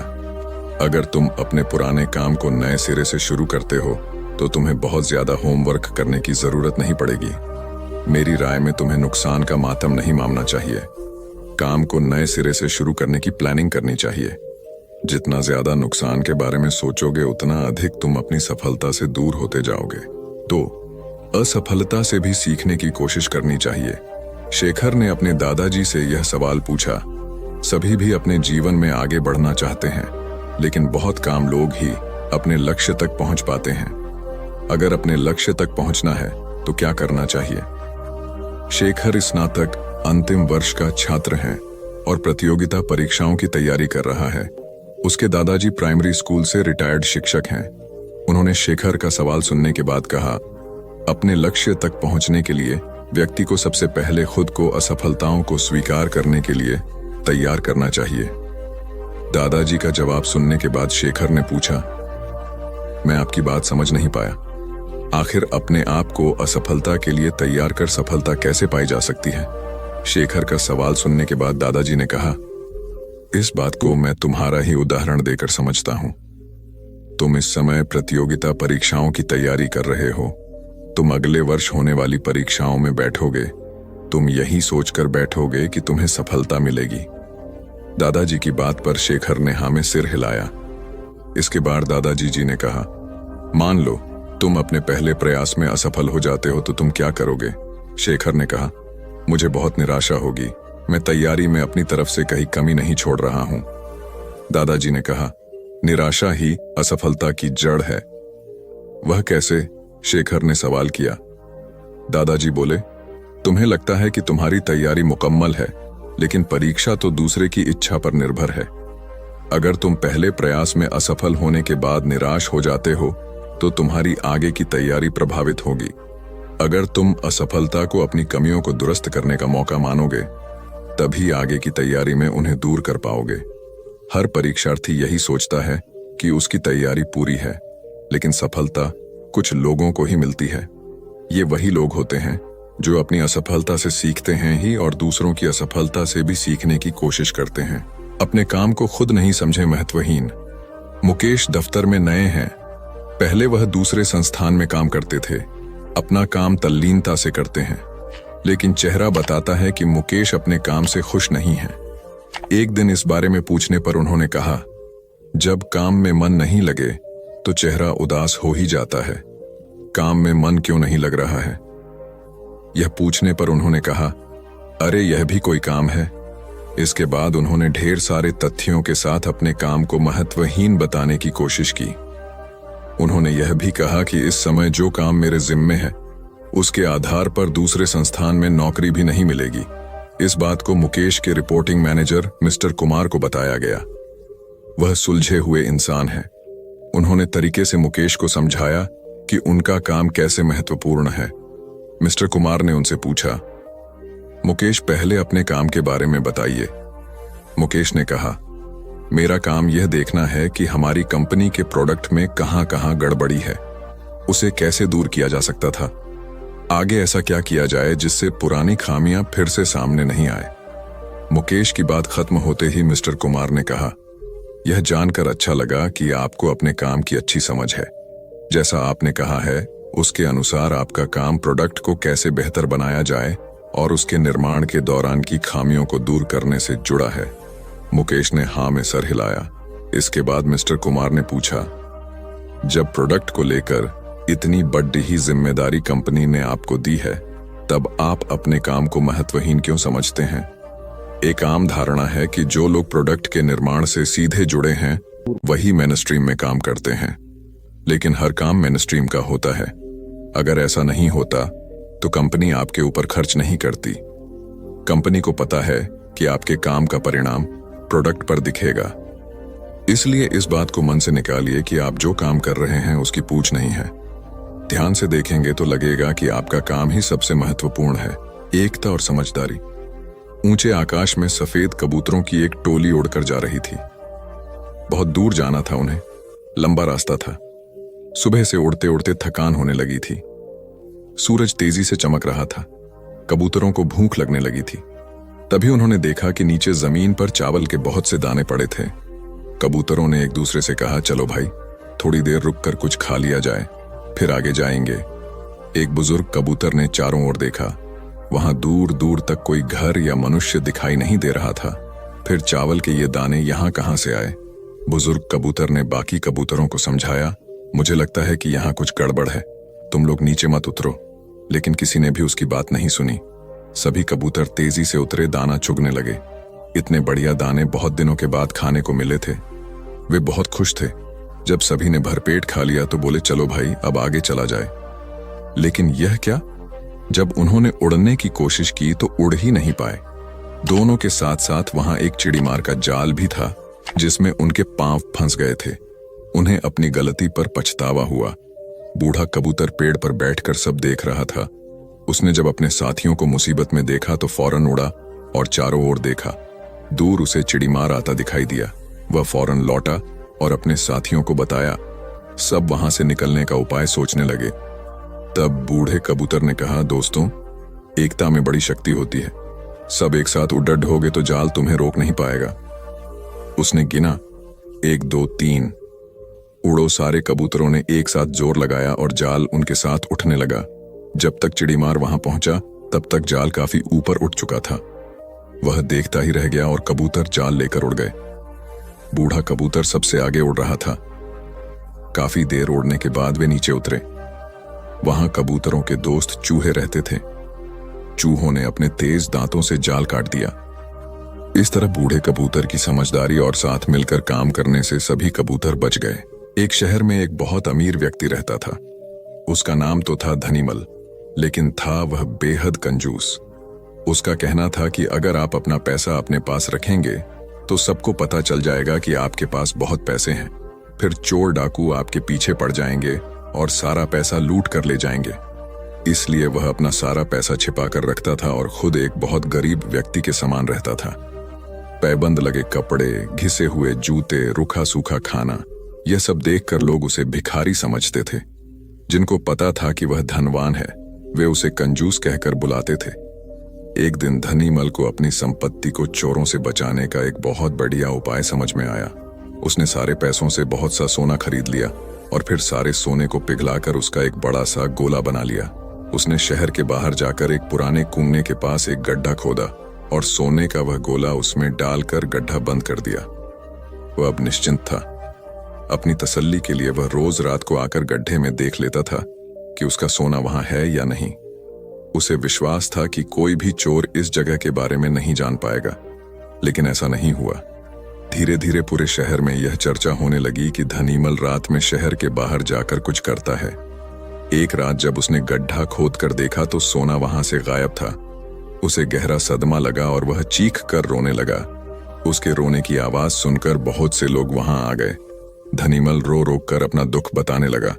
अगर तुम अपने पुराने काम को नए सिरे से शुरू करते हो तो तुम्हें बहुत ज्यादा होमवर्क करने की जरूरत नहीं पड़ेगी। मेरी राय में तुम्हें नुकसान का मातम नहीं मानना चाहिए। काम को नए सिरे से शुरू करने की प्लानिंग करनी चाहिए। जितना ज्यादा नुकसान के बारे में सोचोगे उतना अधिक तुम अपनी सफलता से दूर होते जाओगे। तो असफलता से भी सीखने की कोशिश करनी चाहिए। शेखर ने अपने दादाजी से यह सवाल पूछा। सभी भी अपने जीवन में आगे बढ़ना चाहते हैं, लेकिन बहुत कम लोग ही अपने लक्ष्य तक पहुंच पाते हैं। अगर अपने लक्ष्य तक पहुंचना है तो क्या करना चाहिए। शेखर स्नातक अंतिम वर्ष का छात्र है और प्रतियोगिता परीक्षाओं की तैयारी कर रहा है। उसके दादाजी प्राइमरी स्कूल से रिटायर्ड शिक्षक हैं। उन्होंने शेखर का सवाल सुनने के बाद कहा, अपने लक्ष्य तक पहुंचने के लिए व्यक्ति को सबसे पहले खुद को असफलताओं को स्वीकार करने के लिए तैयार करना चाहिए। दादाजी का जवाब सुनने के बाद शेखर ने पूछा, मैं आपकी बात समझ नहीं पाया। आखिर अपने आप को असफलता के लिए तैयार कर सफलता कैसे पाई जा सकती है। शेखर का सवाल सुनने के बाद दादाजी ने कहा, इस बात को मैं तुम्हारा ही उदाहरण देकर समझता हूं। तुम इस समय प्रतियोगिता परीक्षाओं की तैयारी कर रहे हो। तुम अगले वर्ष होने वाली परीक्षाओं में बैठोगे। तुम यही सोचकर बैठोगे कि तुम्हें सफलता मिलेगी। दादाजी की बात पर शेखर ने हाँ में सिर हिलाया। इसके बाद दादाजी जी ने कहा, मान लो तुम अपने पहले प्रयास में असफल हो जाते हो तो तुम क्या करोगे। शेखर ने कहा, मुझे बहुत निराशा होगी। मैं तैयारी में अपनी तरफ से कहीं कमी नहीं छोड़ रहा हूं। दादाजी ने कहा, निराशा ही असफलता की जड़ है। वह कैसे? शेखर ने सवाल किया। दादाजी बोले, तुम्हें लगता है कि तुम्हारी तैयारी मुकम्मल है, लेकिन परीक्षा तो दूसरे की इच्छा पर निर्भर है। अगर तुम पहले प्रयास में असफल होने के बाद निराश हो जाते हो तो तुम्हारी आगे की तैयारी प्रभावित होगी। अगर तुम असफलता को अपनी कमियों को दुरुस्त करने का मौका मानोगे, तभी आगे की तैयारी में उन्हें दूर कर पाओगे। हर परीक्षार्थी यही सोचता है कि उसकी तैयारी पूरी है, लेकिन सफलता कुछ लोगों को ही मिलती है। ये वही लोग होते हैं जो अपनी असफलता से सीखते हैं ही और दूसरों की असफलता से भी सीखने की कोशिश करते हैं। अपने काम को खुद नहीं समझे महत्वहीन। मुकेश दफ्तर में नए हैं। पहले वह दूसरे संस्थान में काम करते थे। अपना काम तल्लीनता से करते हैं, लेकिन चेहरा बताता है कि मुकेश अपने काम से खुश नहीं है। एक दिन इस बारे में पूछने पर उन्होंने कहा, जब काम में मन नहीं लगे तो चेहरा उदास हो ही जाता है। काम में मन क्यों नहीं लग रहा है? यह पूछने पर उन्होंने कहा, अरे यह भी कोई काम है। इसके बाद उन्होंने ढेर सारे तथ्यों के साथ अपने काम को महत्वहीन बताने की कोशिश की। उन्होंने यह भी कहा कि इस समय जो काम मेरे जिम्मे है उसके आधार पर दूसरे संस्थान में नौकरी भी नहीं मिलेगी। इस बात को मुकेश के रिपोर्टिंग मैनेजर मिस्टर कुमार को बताया गया। वह सुलझे हुए इंसान हैं। उन्होंने तरीके से मुकेश को समझाया कि उनका काम कैसे महत्वपूर्ण है। मिस्टर कुमार ने उनसे पूछा, मुकेश पहले अपने काम के बारे में बताइए। मुकेश ने कहा, मेरा काम यह देखना है कि हमारी कंपनी के प्रोडक्ट में कहां कहां गड़बड़ी है, उसे कैसे दूर किया जा सकता था, आगे ऐसा क्या किया जाए जिससे पुरानी खामियां फिर से सामने नहीं आए। मुकेश की बात खत्म होते ही मिस्टर कुमार ने कहा, यह जानकर अच्छा लगा कि आपको अपने काम की अच्छी समझ है। जैसा आपने कहा है उसके अनुसार आपका काम प्रोडक्ट को कैसे बेहतर बनाया जाए और उसके निर्माण के दौरान की खामियों को दूर करने से जुड़ा है। मुकेश ने हाँ में सर हिलाया। इसके बाद मिस्टर कुमार ने पूछा, जब प्रोडक्ट को लेकर इतनी बड़ी ही जिम्मेदारी कंपनी ने आपको दी है, तब आप अपने काम को महत्वहीन क्यों समझते हैं? एक आम धारणा है कि जो लोग प्रोडक्ट के निर्माण से सीधे जुड़े हैं वही मेनस्ट्रीम में काम करते हैं, लेकिन हर काम मेनस्ट्रीम का होता है। अगर ऐसा नहीं होता तो कंपनी आपके ऊपर खर्च नहीं करती। कंपनी को पता है कि आपके काम का परिणाम प्रोडक्ट पर दिखेगा। इसलिए इस बात को मन से निकालिए कि आप जो काम कर रहे हैं उसकी पूछ नहीं है। ध्यान से देखेंगे तो लगेगा कि आपका काम ही सबसे महत्वपूर्ण है। एकता और समझदारी। ऊंचे आकाश में सफेद कबूतरों की एक टोली उड़कर जा रही थी। बहुत दूर जाना था उन्हें, लंबा रास्ता था। सुबह से उड़ते उड़ते थकान होने लगी थी। सूरज तेजी से चमक रहा था। कबूतरों को भूख लगने लगी थी। तभी उन्होंने देखा कि नीचे जमीन पर चावल के बहुत से दाने पड़े थे। कबूतरों ने एक दूसरे से कहा, चलो भाई थोड़ी देर रुककर कुछ खा लिया जाए, फिर आगे जाएंगे। एक बुजुर्ग कबूतर ने चारों ओर देखा। वहां दूर दूर तक कोई घर या मनुष्य दिखाई नहीं दे रहा था। फिर चावल के ये दाने यहां कहां से आए? बुजुर्ग कबूतर ने बाकी कबूतरों को समझाया, मुझे लगता है कि यहां कुछ गड़बड़ है, तुम लोग नीचे मत उतरो। लेकिन किसी ने भी उसकी बात नहीं सुनी। सभी कबूतर तेजी से उतरे, दाना चुगने लगे। इतने बढ़िया दाने बहुत दिनों के बाद खाने को मिले थे। वे बहुत खुश थे। जब सभी ने भरपेट खा लिया तो बोले, चलो भाई अब आगे चला जाए। लेकिन यह क्या? जब उन्होंने उड़ने की कोशिश की तो उड़ ही नहीं पाए। दोनों के साथ साथ वहां एक चिड़ीमार का जाल भी था जिसमें उनके पांव फंस गए थे। उन्हें अपनी गलती पर पछतावा हुआ। बूढ़ा कबूतर पेड़ पर बैठकर सब देख रहा था। उसने जब अपने साथियों को मुसीबत में देखा तो फौरन उड़ा और चारों ओर देखा। दूर उसे चिड़ीमार आता दिखाई दिया। वह फौरन लौटा और अपने साथियों को बताया। सब वहां से निकलने का उपाय सोचने लगे। तब बूढ़े कबूतर ने कहा, दोस्तों एकता में बड़ी शक्ति होती है। सब एक साथ उड्डड होगे तो जाल तुम्हें रोक नहीं पाएगा। उसने गिना, 1 2 3। उड़ो सारे कबूतरों ने एक साथ जोर लगाया और जाल उनके साथ उठने लगा। जब तक चिड़ीमार वहां पहुंचा तब तक जाल काफी ऊपर उठ चुका था। वह देखता ही रह गया और कबूतर जाल लेकर उड़ गए। बूढ़ा कबूतर सबसे आगे उड़ रहा था। काफी देर उड़ने के बाद वे नीचे उतरे। वहां कबूतरों के दोस्त चूहे रहते थे। चूहों ने अपने तेज दांतों से जाल काट दिया। इस तरह बूढ़े कबूतर की समझदारी और साथ मिलकर काम करने से सभी कबूतर बच गए। एक शहर में एक बहुत अमीर व्यक्ति रहता था। उसका नाम तो था धनीमल, लेकिन था वह बेहद कंजूस। उसका कहना था कि अगर आप अपना पैसा अपने पास रखेंगे तो सबको पता चल जाएगा कि आपके पास बहुत पैसे हैं, फिर चोर डाकू आपके पीछे पड़ जाएंगे और सारा पैसा लूट कर ले जाएंगे। इसलिए वह अपना सारा पैसा छिपा कर रखता था और खुद एक बहुत गरीब व्यक्ति के समान रहता था। पैबंद लगे कपड़े, घिसे हुए जूते, रूखा सूखा खाना, यह सब देखकर लोग उसे भिखारी समझते थे। जिनको पता था कि वह धनवान है, वे उसे कंजूस कहकर बुलाते थे। एक दिन धनीमल को अपनी संपत्ति को चोरों से बचाने का एक बहुत बढ़िया उपाय समझ में आया। उसने सारे पैसों से बहुत सा सोना खरीद लिया और फिर सारे सोने को पिघलाकर उसका एक बड़ा सा गोला बना लिया। उसने शहर के बाहर जाकर एक पुराने कुएं के पास एक गड्ढा खोदा और सोने का वह गोला उसमें डालकर गड्ढा बंद कर दिया। वह अब निश्चिंत था। अपनी तसल्ली के लिए वह रोज रात को आकर गड्ढे में देख लेता था कि उसका सोना वहां है या नहीं। उसे विश्वास था कि कोई भी चोर इस जगह के बारे में नहीं जान पाएगा, लेकिन ऐसा नहीं हुआ। धीरे धीरे पूरे शहर में यह चर्चा होने लगी कि धनीमल रात में शहर के बाहर जाकर कुछ करता है। एक रात जब उसने गड्ढा खोद कर देखा तो सोना वहां से गायब था। उसे गहरा सदमा लगा और वह चीख कर रोने लगा। उसके रोने की आवाज सुनकर बहुत से लोग वहां आ गए। धनीमल रो रो कर अपना दुख बताने लगा।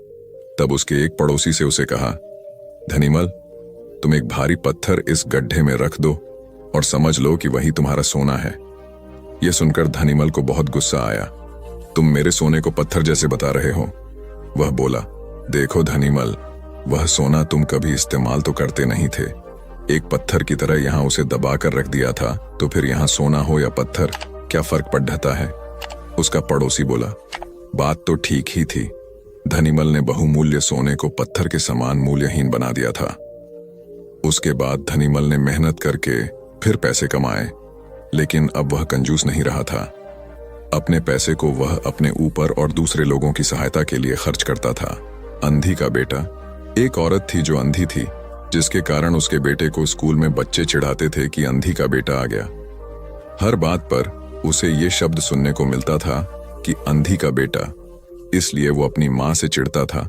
तब उसके एक पड़ोसी से उसे कहा, धनीमल, तुम एक भारी पत्थर इस गड्ढे में रख दो और समझ लो कि वही तुम्हारा सोना है। यह सुनकर धनीमल को बहुत गुस्सा आया। तुम मेरे सोने को पत्थर जैसे बता रहे हो। वह बोला, देखो धनीमल, वह सोना तुम कभी इस्तेमाल तो करते नहीं थे। एक पत्थर की तरह यहां उसे दबा कर रख दिया था, तो फिर यहां सोना हो या पत्थर, क्या फर्क पड़ता है? उसका पड़ोसी बोला, बात तो ठीक ही थी। धनीमल ने बहुमूल्य सोने को पत्थर के समान मूल्यहीन बना दिया था। उसके बाद धनीमल ने मेहनत करके फिर पैसे कमाए, लेकिन अब वह कंजूस नहीं रहा था। अपने पैसे को वह अपने ऊपर और दूसरे लोगों की सहायता के लिए खर्च करता था। अंधी का बेटा। एक औरत थी जो अंधी थी, जिसके कारण उसके बेटे को स्कूल में बच्चे चिढ़ाते थे कि अंधी का बेटा आ गया। हर बात पर उसे ये शब्द सुनने को मिलता था कि अंधी का बेटा। इसलिए वो अपनी माँ से चिढ़ता था,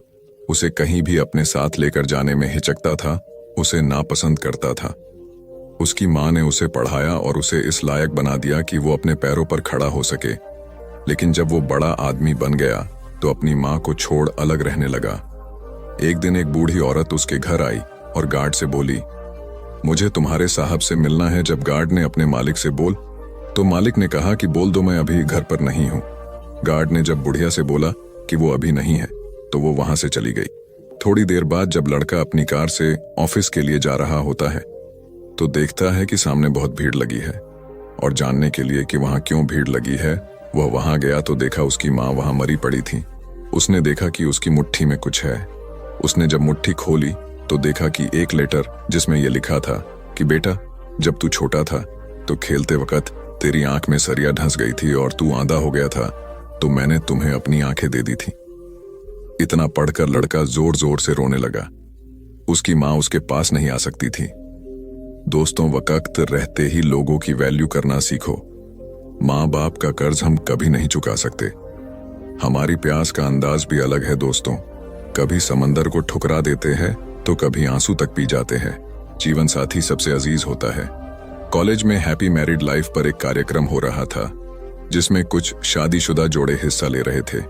उसे कहीं भी अपने साथ लेकर जाने में हिचकता था, उसे नापसंद करता था। उसकी माँ ने उसे पढ़ाया और उसे इस लायक बना दिया कि वो अपने पैरों पर खड़ा हो सके। लेकिन जब वो बड़ा आदमी बन गया तो अपनी माँ को छोड़ अलग रहने लगा। एक दिन एक बूढ़ी औरत उसके घर आई और गार्ड से बोली, मुझे तुम्हारे साहब से मिलना है। जब गार्ड ने अपने मालिक से बोल, तो मालिक ने कहा कि बोल दो मैं अभी घर पर नहीं हूं। गार्ड ने जब बुढ़िया से बोला कि वो अभी नहीं है, तो वो वहां से चली गई। थोड़ी देर बाद जब लड़का अपनी कार से ऑफिस के लिए जा रहा होता है, तो देखता है कि सामने बहुत भीड़ लगी है। और जानने के लिए कि वहां क्यों भीड़ लगी है, वह वहां गया तो देखा उसकी माँ वहां मरी पड़ी थी। उसने देखा कि उसकी मुट्ठी में कुछ है। उसने जब मुट्ठी खोली तो देखा कि एक लेटर जिसमें यह लिखा था कि बेटा, जब तू छोटा था तो खेलते वक्त तेरी आंख में सरिया ढंस गई थी और तू आंधा हो गया था, तो मैंने तुम्हें अपनी आंखें दे दी थी। इतना पढ़कर लड़का जोर जोर से रोने लगा। उसकी माँ उसके पास नहीं आ सकती थी। दोस्तों, वक्त रहते ही लोगों की वैल्यू करना सीखो। माँ बाप का कर्ज हम कभी नहीं चुका सकते। हमारी प्यास का अंदाज भी अलग है दोस्तों। कभी समंदर को ठुकरा देते हैं तो कभी आंसू तक पी जाते हैं। जीवन साथी सबसे अजीज होता है। कॉलेज में हैप्पी मैरिड लाइफ पर एक कार्यक्रम हो रहा था, जिसमें कुछ शादीशुदा जोड़े हिस्सा ले रहे थे।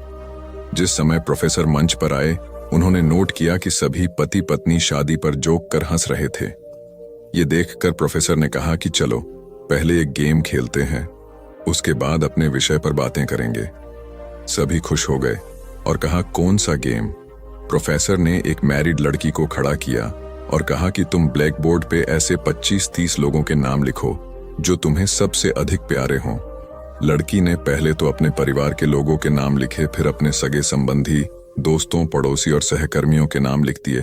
जिस समय प्रोफेसर मंच पर आए, उन्होंने नोट किया कि सभी पति पत्नी शादी पर जोक कर हंस रहे थे। ये देखकर प्रोफेसर ने कहा कि चलो पहले एक गेम खेलते हैं, उसके बाद अपने विषय पर बातें करेंगे। सभी खुश हो गए और कहा, कौन सा गेम? प्रोफेसर ने एक मैरिड लड़की को खड़ा किया और कहा कि तुम ब्लैक बोर्ड पे ऐसे 25-30 लोगों के नाम लिखो जो तुम्हें सबसे अधिक प्यारे हों। लड़की ने पहले तो अपने परिवार के लोगों के नाम लिखे, फिर अपने सगे संबंधी, दोस्तों, पड़ोसी और सहकर्मियों के नाम लिख दिए।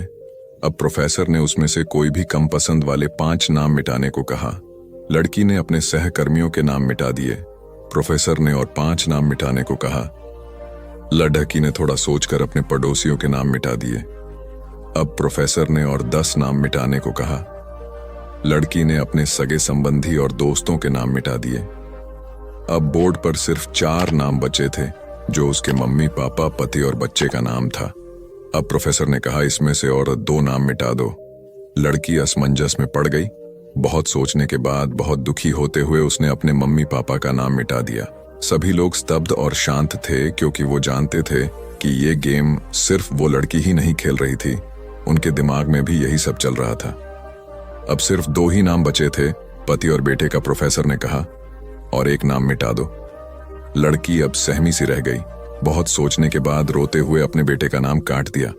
अब प्रोफेसर ने उसमें से कोई भी कम पसंद वाले 5 नाम मिटाने को कहा। लड़की ने अपने सहकर्मियों के नाम मिटा दिए। प्रोफेसर ने और 5 नाम मिटाने को कहा। लड़की ने थोड़ा सोचकर अपने पड़ोसियों के नाम मिटा दिए। अब प्रोफेसर ने और 10 नाम मिटाने को कहा। लड़की ने अपने सगे संबंधी और दोस्तों के नाम मिटा दिए। अब बोर्ड पर सिर्फ 4 नाम बचे थे, जो उसके मम्मी पापा, पति और बच्चे का नाम था। अब प्रोफेसर ने कहा, इसमें से और 2 नाम मिटा दो। लड़की असमंजस में पड़ गई। बहुत सोचने के बाद, बहुत दुखी होते हुए उसने अपने मम्मी पापा का नाम मिटा दिया। सभी लोग स्तब्ध और शांत थे, क्योंकि वो जानते थे कि ये गेम सिर्फ वो लड़की ही नहीं खेल रही थी, उनके दिमाग में भी यही सब चल रहा था। अब सिर्फ 2 ही नाम बचे थे, पति और बेटे का। प्रोफेसर ने कहा, और एक नाम मिटा दो। लड़की अब सहमी सी रह गई। बहुत सोचने के बाद रोते हुए अपने बेटे का नाम काट दिया।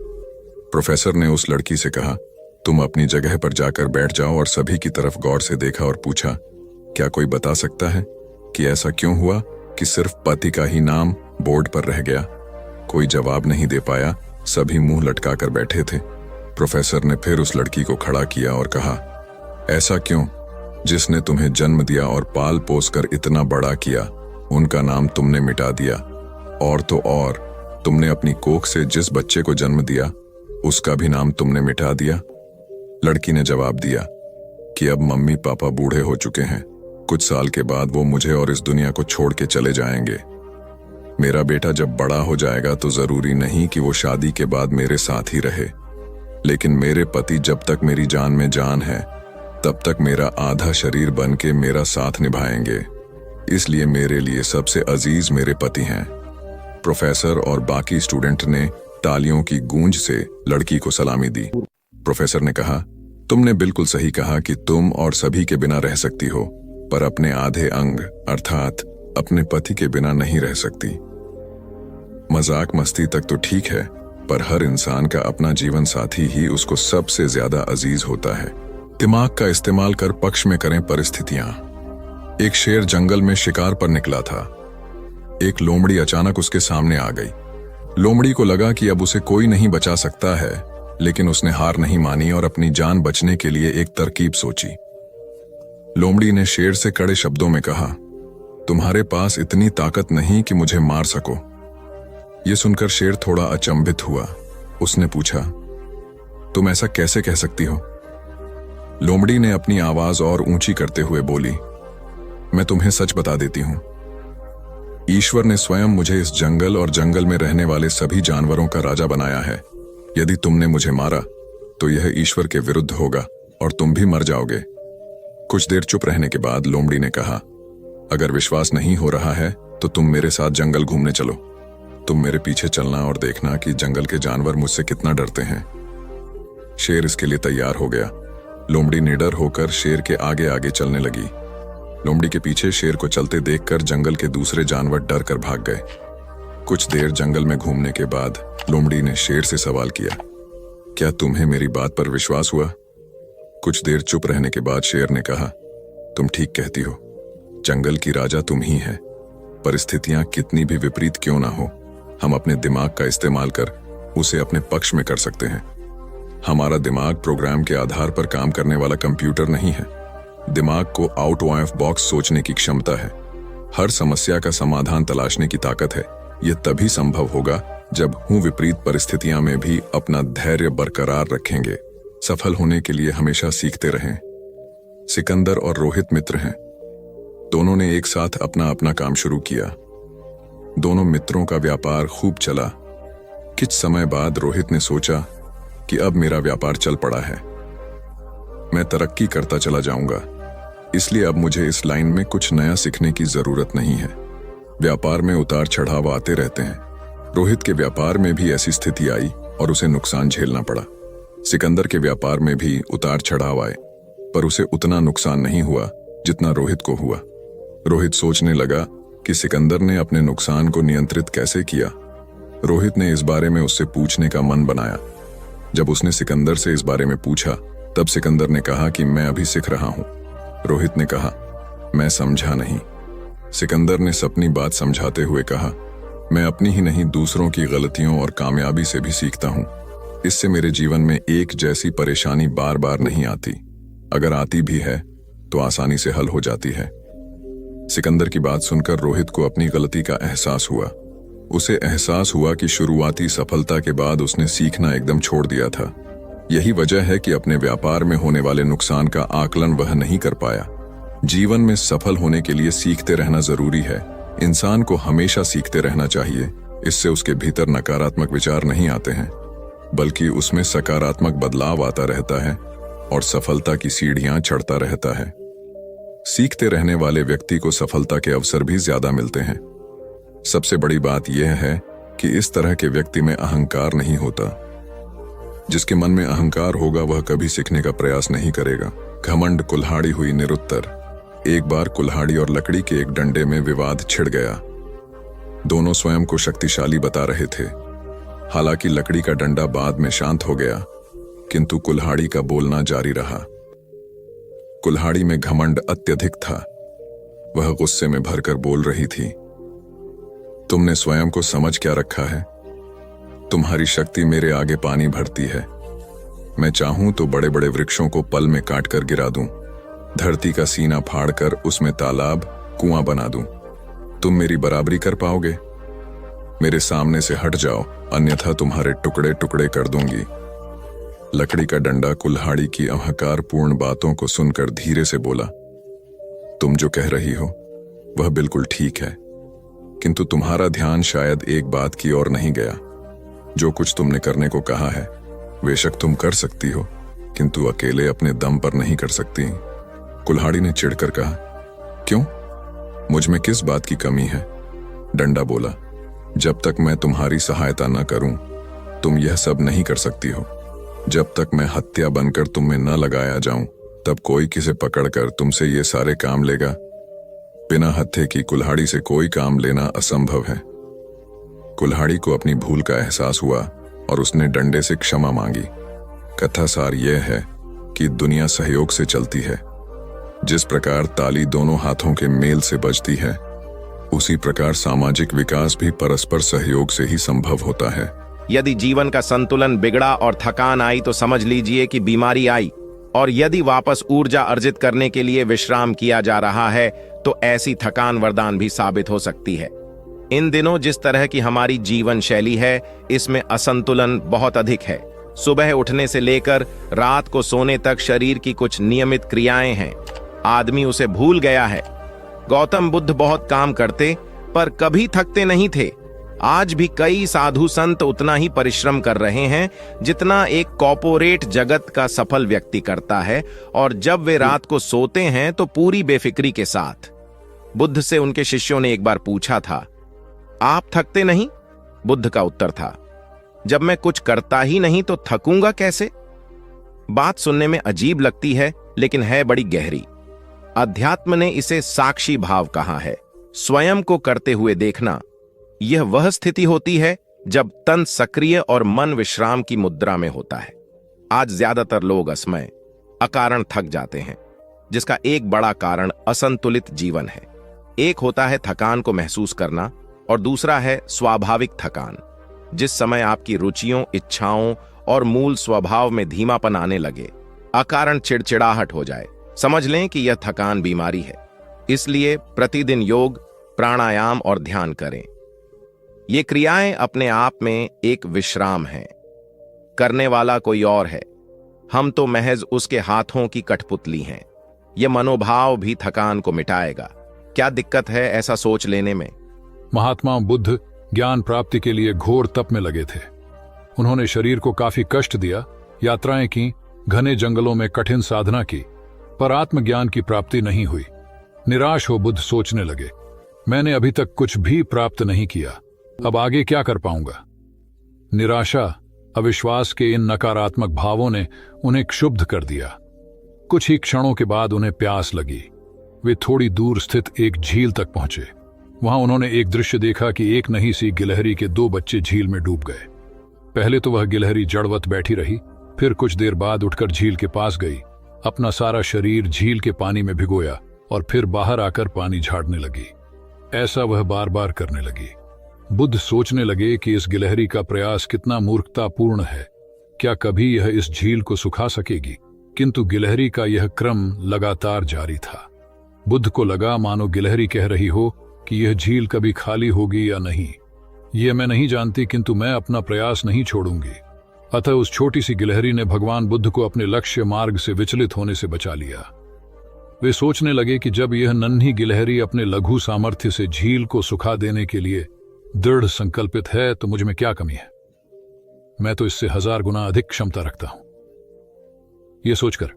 प्रोफेसर ने उस लड़की से कहा, तुम अपनी जगह पर जाकर बैठ जाओ, और सभी की तरफ गौर से देखा और पूछा, क्या कोई बता सकता है कि ऐसा क्यों हुआ कि सिर्फ पति का ही नाम बोर्ड पर रह गया? कोई जवाब नहीं दे पाया, सभी मुंह लटकाकर बैठे थे। प्रोफेसर ने फिर उस लड़की को खड़ा किया और कहा, ऐसा क्यों? जिसने तुम्हें जन्म दिया और पाल पोस कर इतना बड़ा किया, उनका नाम तुमने मिटा दिया। और तो और, तुमने अपनी कोख से जिस बच्चे को जन्म दिया, उसका भी नाम तुमने मिटा दिया। लड़की ने जवाब दिया कि अब मम्मी पापा बूढ़े हो चुके हैं, कुछ साल के बाद वो मुझे और इस दुनिया को छोड़ के चले जाएंगे। मेरा बेटा जब बड़ा हो जाएगा तो जरूरी नहीं कि वो शादी के बाद मेरे साथ ही रहे, लेकिन मेरे पति जब तक मेरी जान में जान है, तब तक मेरा आधा शरीर बन के मेरा साथ निभाएंगे। इसलिए मेरे लिए सबसे अजीज मेरे पति हैं। प्रोफेसर और बाकी स्टूडेंट ने तालियों की गूंज से लड़की को सलामी दी। प्रोफेसर ने कहा, तुमने बिल्कुल सही कहा कि तुम और सभी के बिना रह सकती हो, पर अपने आधे अंग अर्थात अपने पति के बिना नहीं रह सकती। मजाक मस्ती तक तो ठीक है, पर हर इंसान का अपना जीवन साथी ही उसको सबसे ज्यादा अजीज होता है। दिमाग का इस्तेमाल कर पक्ष में करें परिस्थितियां। एक शेर जंगल में शिकार पर निकला था। एक लोमड़ी अचानक उसके सामने आ गई। लोमड़ी को लगा कि अब उसे कोई नहीं बचा सकता है, लेकिन उसने हार नहीं मानी और अपनी जान बचने के लिए एक तरकीब सोची। लोमड़ी ने शेर से कड़े शब्दों में कहा, तुम्हारे पास इतनी ताकत नहीं कि मुझे मार सको। यह सुनकर शेर थोड़ा अचंभित हुआ। उसने पूछा, तुम ऐसा कैसे कह सकती हो? लोमड़ी ने अपनी आवाज और ऊंची करते हुए बोली, मैं तुम्हें सच बता देती हूं। ईश्वर ने स्वयं मुझे इस जंगल और जंगल में रहने वाले सभी जानवरों का राजा बनाया है। यदि तुमने मुझे मारा तो यह ईश्वर के विरुद्ध होगा और तुम भी मर जाओगे। कुछ देर चुप रहने के बाद लोमड़ी ने कहा, अगर विश्वास नहीं हो रहा है तो तुम मेरे साथ जंगल घूमने चलो। तुम मेरे पीछे चलना और देखना कि जंगल के जानवर मुझसे कितना डरते हैं। शेर इसके लिए तैयार हो गया। लोमड़ी निडर होकर शेर के आगे आगे चलने लगी। लोमड़ी के पीछे शेर को चलते देखकर जंगल के दूसरे जानवर डर कर भाग गए। कुछ देर जंगल में घूमने के बाद लोमड़ी ने शेर से सवाल किया, क्या तुम्हें मेरी बात पर विश्वास हुआ? कुछ देर चुप रहने के बाद शेर ने कहा, तुम ठीक कहती हो, जंगल की राजा तुम ही है। परिस्थितियां कितनी भी विपरीत क्यों ना हो, हम अपने दिमाग का इस्तेमाल कर उसे अपने पक्ष में कर सकते हैं। हमारा दिमाग प्रोग्राम के आधार पर काम करने वाला कंप्यूटर नहीं है। दिमाग को आउट ऑफ बॉक्स सोचने की क्षमता है। हर समस्या का समाधान तलाशने की ताकत है। यह तभी संभव होगा जब हम विपरीत परिस्थितियां में भी अपना धैर्य बरकरार रखेंगे। सफल होने के लिए हमेशा सीखते रहें। सिकंदर और रोहित मित्र हैं। दोनों ने एक साथ अपना अपना काम शुरू किया। दोनों मित्रों का व्यापार खूब चला। कुछ समय बाद रोहित ने सोचा कि अब मेरा व्यापार चल पड़ा है, मैं तरक्की करता चला जाऊंगा, इसलिए अब मुझे इस लाइन में कुछ नया सीखने की जरूरत नहीं है। व्यापार में उतार चढ़ाव आते रहते हैं। रोहित के व्यापार में भी ऐसी स्थिति आई और उसे नुकसान झेलना पड़ा। सिकंदर के व्यापार में भी उतार चढ़ाव आए, पर उसे उतना नुकसान नहीं हुआ जितना रोहित को हुआ। रोहित सोचने लगा कि सिकंदर ने अपने नुकसान को नियंत्रित कैसे किया। रोहित ने इस बारे में उससे पूछने का मन बनाया। जब उसने सिकंदर से इस बारे में पूछा, तब सिकंदर ने कहा कि मैं अभी सीख रहा हूं। रोहित ने कहा, मैं समझा नहीं। सिकंदर ने अपनी बात समझाते हुए कहा, मैं अपनी ही नहीं दूसरों की गलतियों और कामयाबी से भी सीखता हूं। इससे मेरे जीवन में एक जैसी परेशानी बार बार नहीं आती। अगर आती भी है तो आसानी से हल हो जाती है। सिकंदर की बात सुनकर रोहित को अपनी गलती का एहसास हुआ। उसे एहसास हुआ कि शुरुआती सफलता के बाद उसने सीखना एकदम छोड़ दिया था। यही वजह है कि अपने व्यापार में होने वाले नुकसान का आकलन वह नहीं कर पाया। जीवन में सफल होने के लिए सीखते रहना जरूरी है। इंसान को हमेशा सीखते रहना चाहिए। इससे उसके भीतर नकारात्मक विचार नहीं आते हैं, बल्कि उसमें सकारात्मक बदलाव आता रहता है और सफलता की सीढ़ियां चढ़ता रहता है। सीखते रहने वाले व्यक्ति को सफलता के अवसर भी ज्यादा मिलते हैं। सबसे बड़ी बात यह है कि इस तरह के व्यक्ति में अहंकार नहीं होता। जिसके मन में अहंकार होगा वह कभी सीखने का प्रयास नहीं करेगा। घमंड कुल्हाड़ी हुई निरुत्तर। एक बार कुल्हाड़ी और लकड़ी के एक डंडे में विवाद छिड़ गया। दोनों स्वयं को शक्तिशाली बता रहे थे। हालांकि लकड़ी का डंडा बाद में शांत हो गया, किंतु कुल्हाड़ी का बोलना जारी रहा। कुल्हाड़ी में घमंड अत्यधिक था। वह गुस्से में भरकर बोल रही थी, तुमने स्वयं को समझ क्या रखा है? तुम्हारी शक्ति मेरे आगे पानी भरती है। मैं चाहूं तो बड़े बड़े वृक्षों को पल में काट कर गिरा दूं, धरती का सीना फाड़कर उसमें तालाब, कुआं बना दूं। तुम मेरी बराबरी कर पाओगे? मेरे सामने से हट जाओ, अन्यथा तुम्हारे टुकड़े टुकड़े कर दूंगी। लकड़ी का डंडा कुल्हाड़ी की अहंकारपूर्ण बातों को सुनकर धीरे से बोला, तुम जो कह रही हो वह बिल्कुल ठीक है, किंतु तुम्हारा ध्यान शायद एक बात की ओर नहीं गया। जो कुछ तुमने करने को कहा है बेशक तुम कर सकती हो, किंतु अकेले अपने दम पर नहीं कर सकती। कुल्हाड़ी ने चिढ़कर कहा, क्यों? मुझ में किस बात की कमी है? डंडा बोला, जब तक मैं तुम्हारी सहायता न करूं तुम यह सब नहीं कर सकती हो। जब तक मैं हत्या बनकर तुम में न लगाया जाऊं तब कोई किसे पकड़कर तुमसे ये सारे काम लेगा? बिना हत्थे की कुल्हाड़ी से कोई काम लेना असंभव है। कुल्हाड़ी को अपनी भूल का एहसास हुआ और उसने डंडे से क्षमा मांगी। कथा सार यह है कि दुनिया सहयोग से चलती है। जिस प्रकार ताली दोनों हाथों के मेल से बजती है, उसी प्रकार सामाजिक विकास भी परस्पर सहयोग से ही संभव होता है। यदि जीवन का संतुलन बिगड़ा और थकान आई तो समझ लीजिए कि बीमारी आई, और यदि वापस ऊर्जा अर्जित करने के लिए विश्राम किया जा रहा है तो ऐसी थकान वरदान भी साबित हो सकती है। इन दिनों जिस तरह की हमारी जीवन शैली है, इसमें असंतुलन बहुत अधिक है। सुबह उठने से लेकर रात को सोने तक शरीर की कुछ नियमित क्रियाएं हैं, आदमी उसे भूल गया है। गौतम बुद्ध बहुत काम करते पर कभी थकते नहीं थे। आज भी कई साधु संत उतना ही परिश्रम कर रहे हैं जितना एक कॉर्पोरेट जगत का सफल व्यक्ति करता है, और जब वे रात को सोते हैं तो पूरी बेफिक्री के साथ। बुद्ध से उनके शिष्यों ने एक बार पूछा था, आप थकते नहीं? बुद्ध का उत्तर था, जब मैं कुछ करता ही नहीं तो थकूंगा कैसे? बात सुनने में अजीब लगती है लेकिन है बड़ी गहरी। अध्यात्म ने इसे साक्षी भाव कहा है। स्वयं को करते हुए देखना, यह वह स्थिति होती है जब तन सक्रिय और मन विश्राम की मुद्रा में होता है। आज ज्यादातर लोग असमय, अकारण थक जाते हैं, जिसका एक बड़ा कारण असंतुलित जीवन है। एक होता है थकान को महसूस करना और दूसरा है स्वाभाविक थकान। जिस समय आपकी रुचियों, इच्छाओं और मूल स्वभाव में धीमापन आने लगे, अकारण चिड़चिड़ाहट हो जाए, समझ लें कि यह थकान बीमारी है। इसलिए प्रतिदिन योग, प्राणायाम और ध्यान करें। ये क्रियाएं अपने आप में एक विश्राम हैं। करने वाला कोई और है, हम तो महज उसके हाथों की कठपुतली हैं। यह मनोभाव भी थकान को मिटाएगा। क्या दिक्कत है ऐसा सोच लेने में? महात्मा बुद्ध ज्ञान प्राप्ति के लिए घोर तप में लगे थे। उन्होंने शरीर को काफी कष्ट दिया, यात्राएं की, घने जंगलों में कठिन साधना की, पर आत्मज्ञान की प्राप्ति नहीं हुई। निराश हो बुद्ध सोचने लगे, मैंने अभी तक कुछ भी प्राप्त नहीं किया, अब आगे क्या कर पाऊंगा? निराशा, अविश्वास के इन नकारात्मक भावों ने उन्हें क्षुब्ध कर दिया। कुछ ही क्षणों के बाद उन्हें प्यास लगी। वे थोड़ी दूर स्थित एक झील तक पहुंचे। वहां उन्होंने एक दृश्य देखा कि एक नन्ही सी गिलहरी के 2 बच्चे झील में डूब गए। पहले तो वह गिलहरी जड़वत बैठी रही, फिर कुछ देर बाद उठकर झील के पास गई, अपना सारा शरीर झील के पानी में भिगोया और फिर बाहर आकर पानी झाड़ने लगी। ऐसा वह बार बार करने लगी। बुद्ध सोचने लगे कि इस गिलहरी का प्रयास कितना मूर्खतापूर्ण है। क्या कभी यह इस झील को सुखा सकेगी? किंतु गिलहरी का यह क्रम लगातार जारी था। बुद्ध को लगा मानो गिलहरी कह रही हो कि यह झील कभी खाली होगी या नहीं, यह मैं नहीं जानती, किंतु मैं अपना प्रयास नहीं छोड़ूंगी। अतः उस छोटी सी गिलहरी ने भगवान बुद्ध को अपने लक्ष्य मार्ग से विचलित होने से बचा लिया। वे सोचने लगे कि जब यह नन्ही गिलहरी अपने लघु सामर्थ्य से झील को सुखा देने के लिए दृढ़ संकल्पित है तो मुझ में क्या कमी है? मैं तो इससे 1000 गुना अधिक क्षमता रखता हूं। यह सोचकर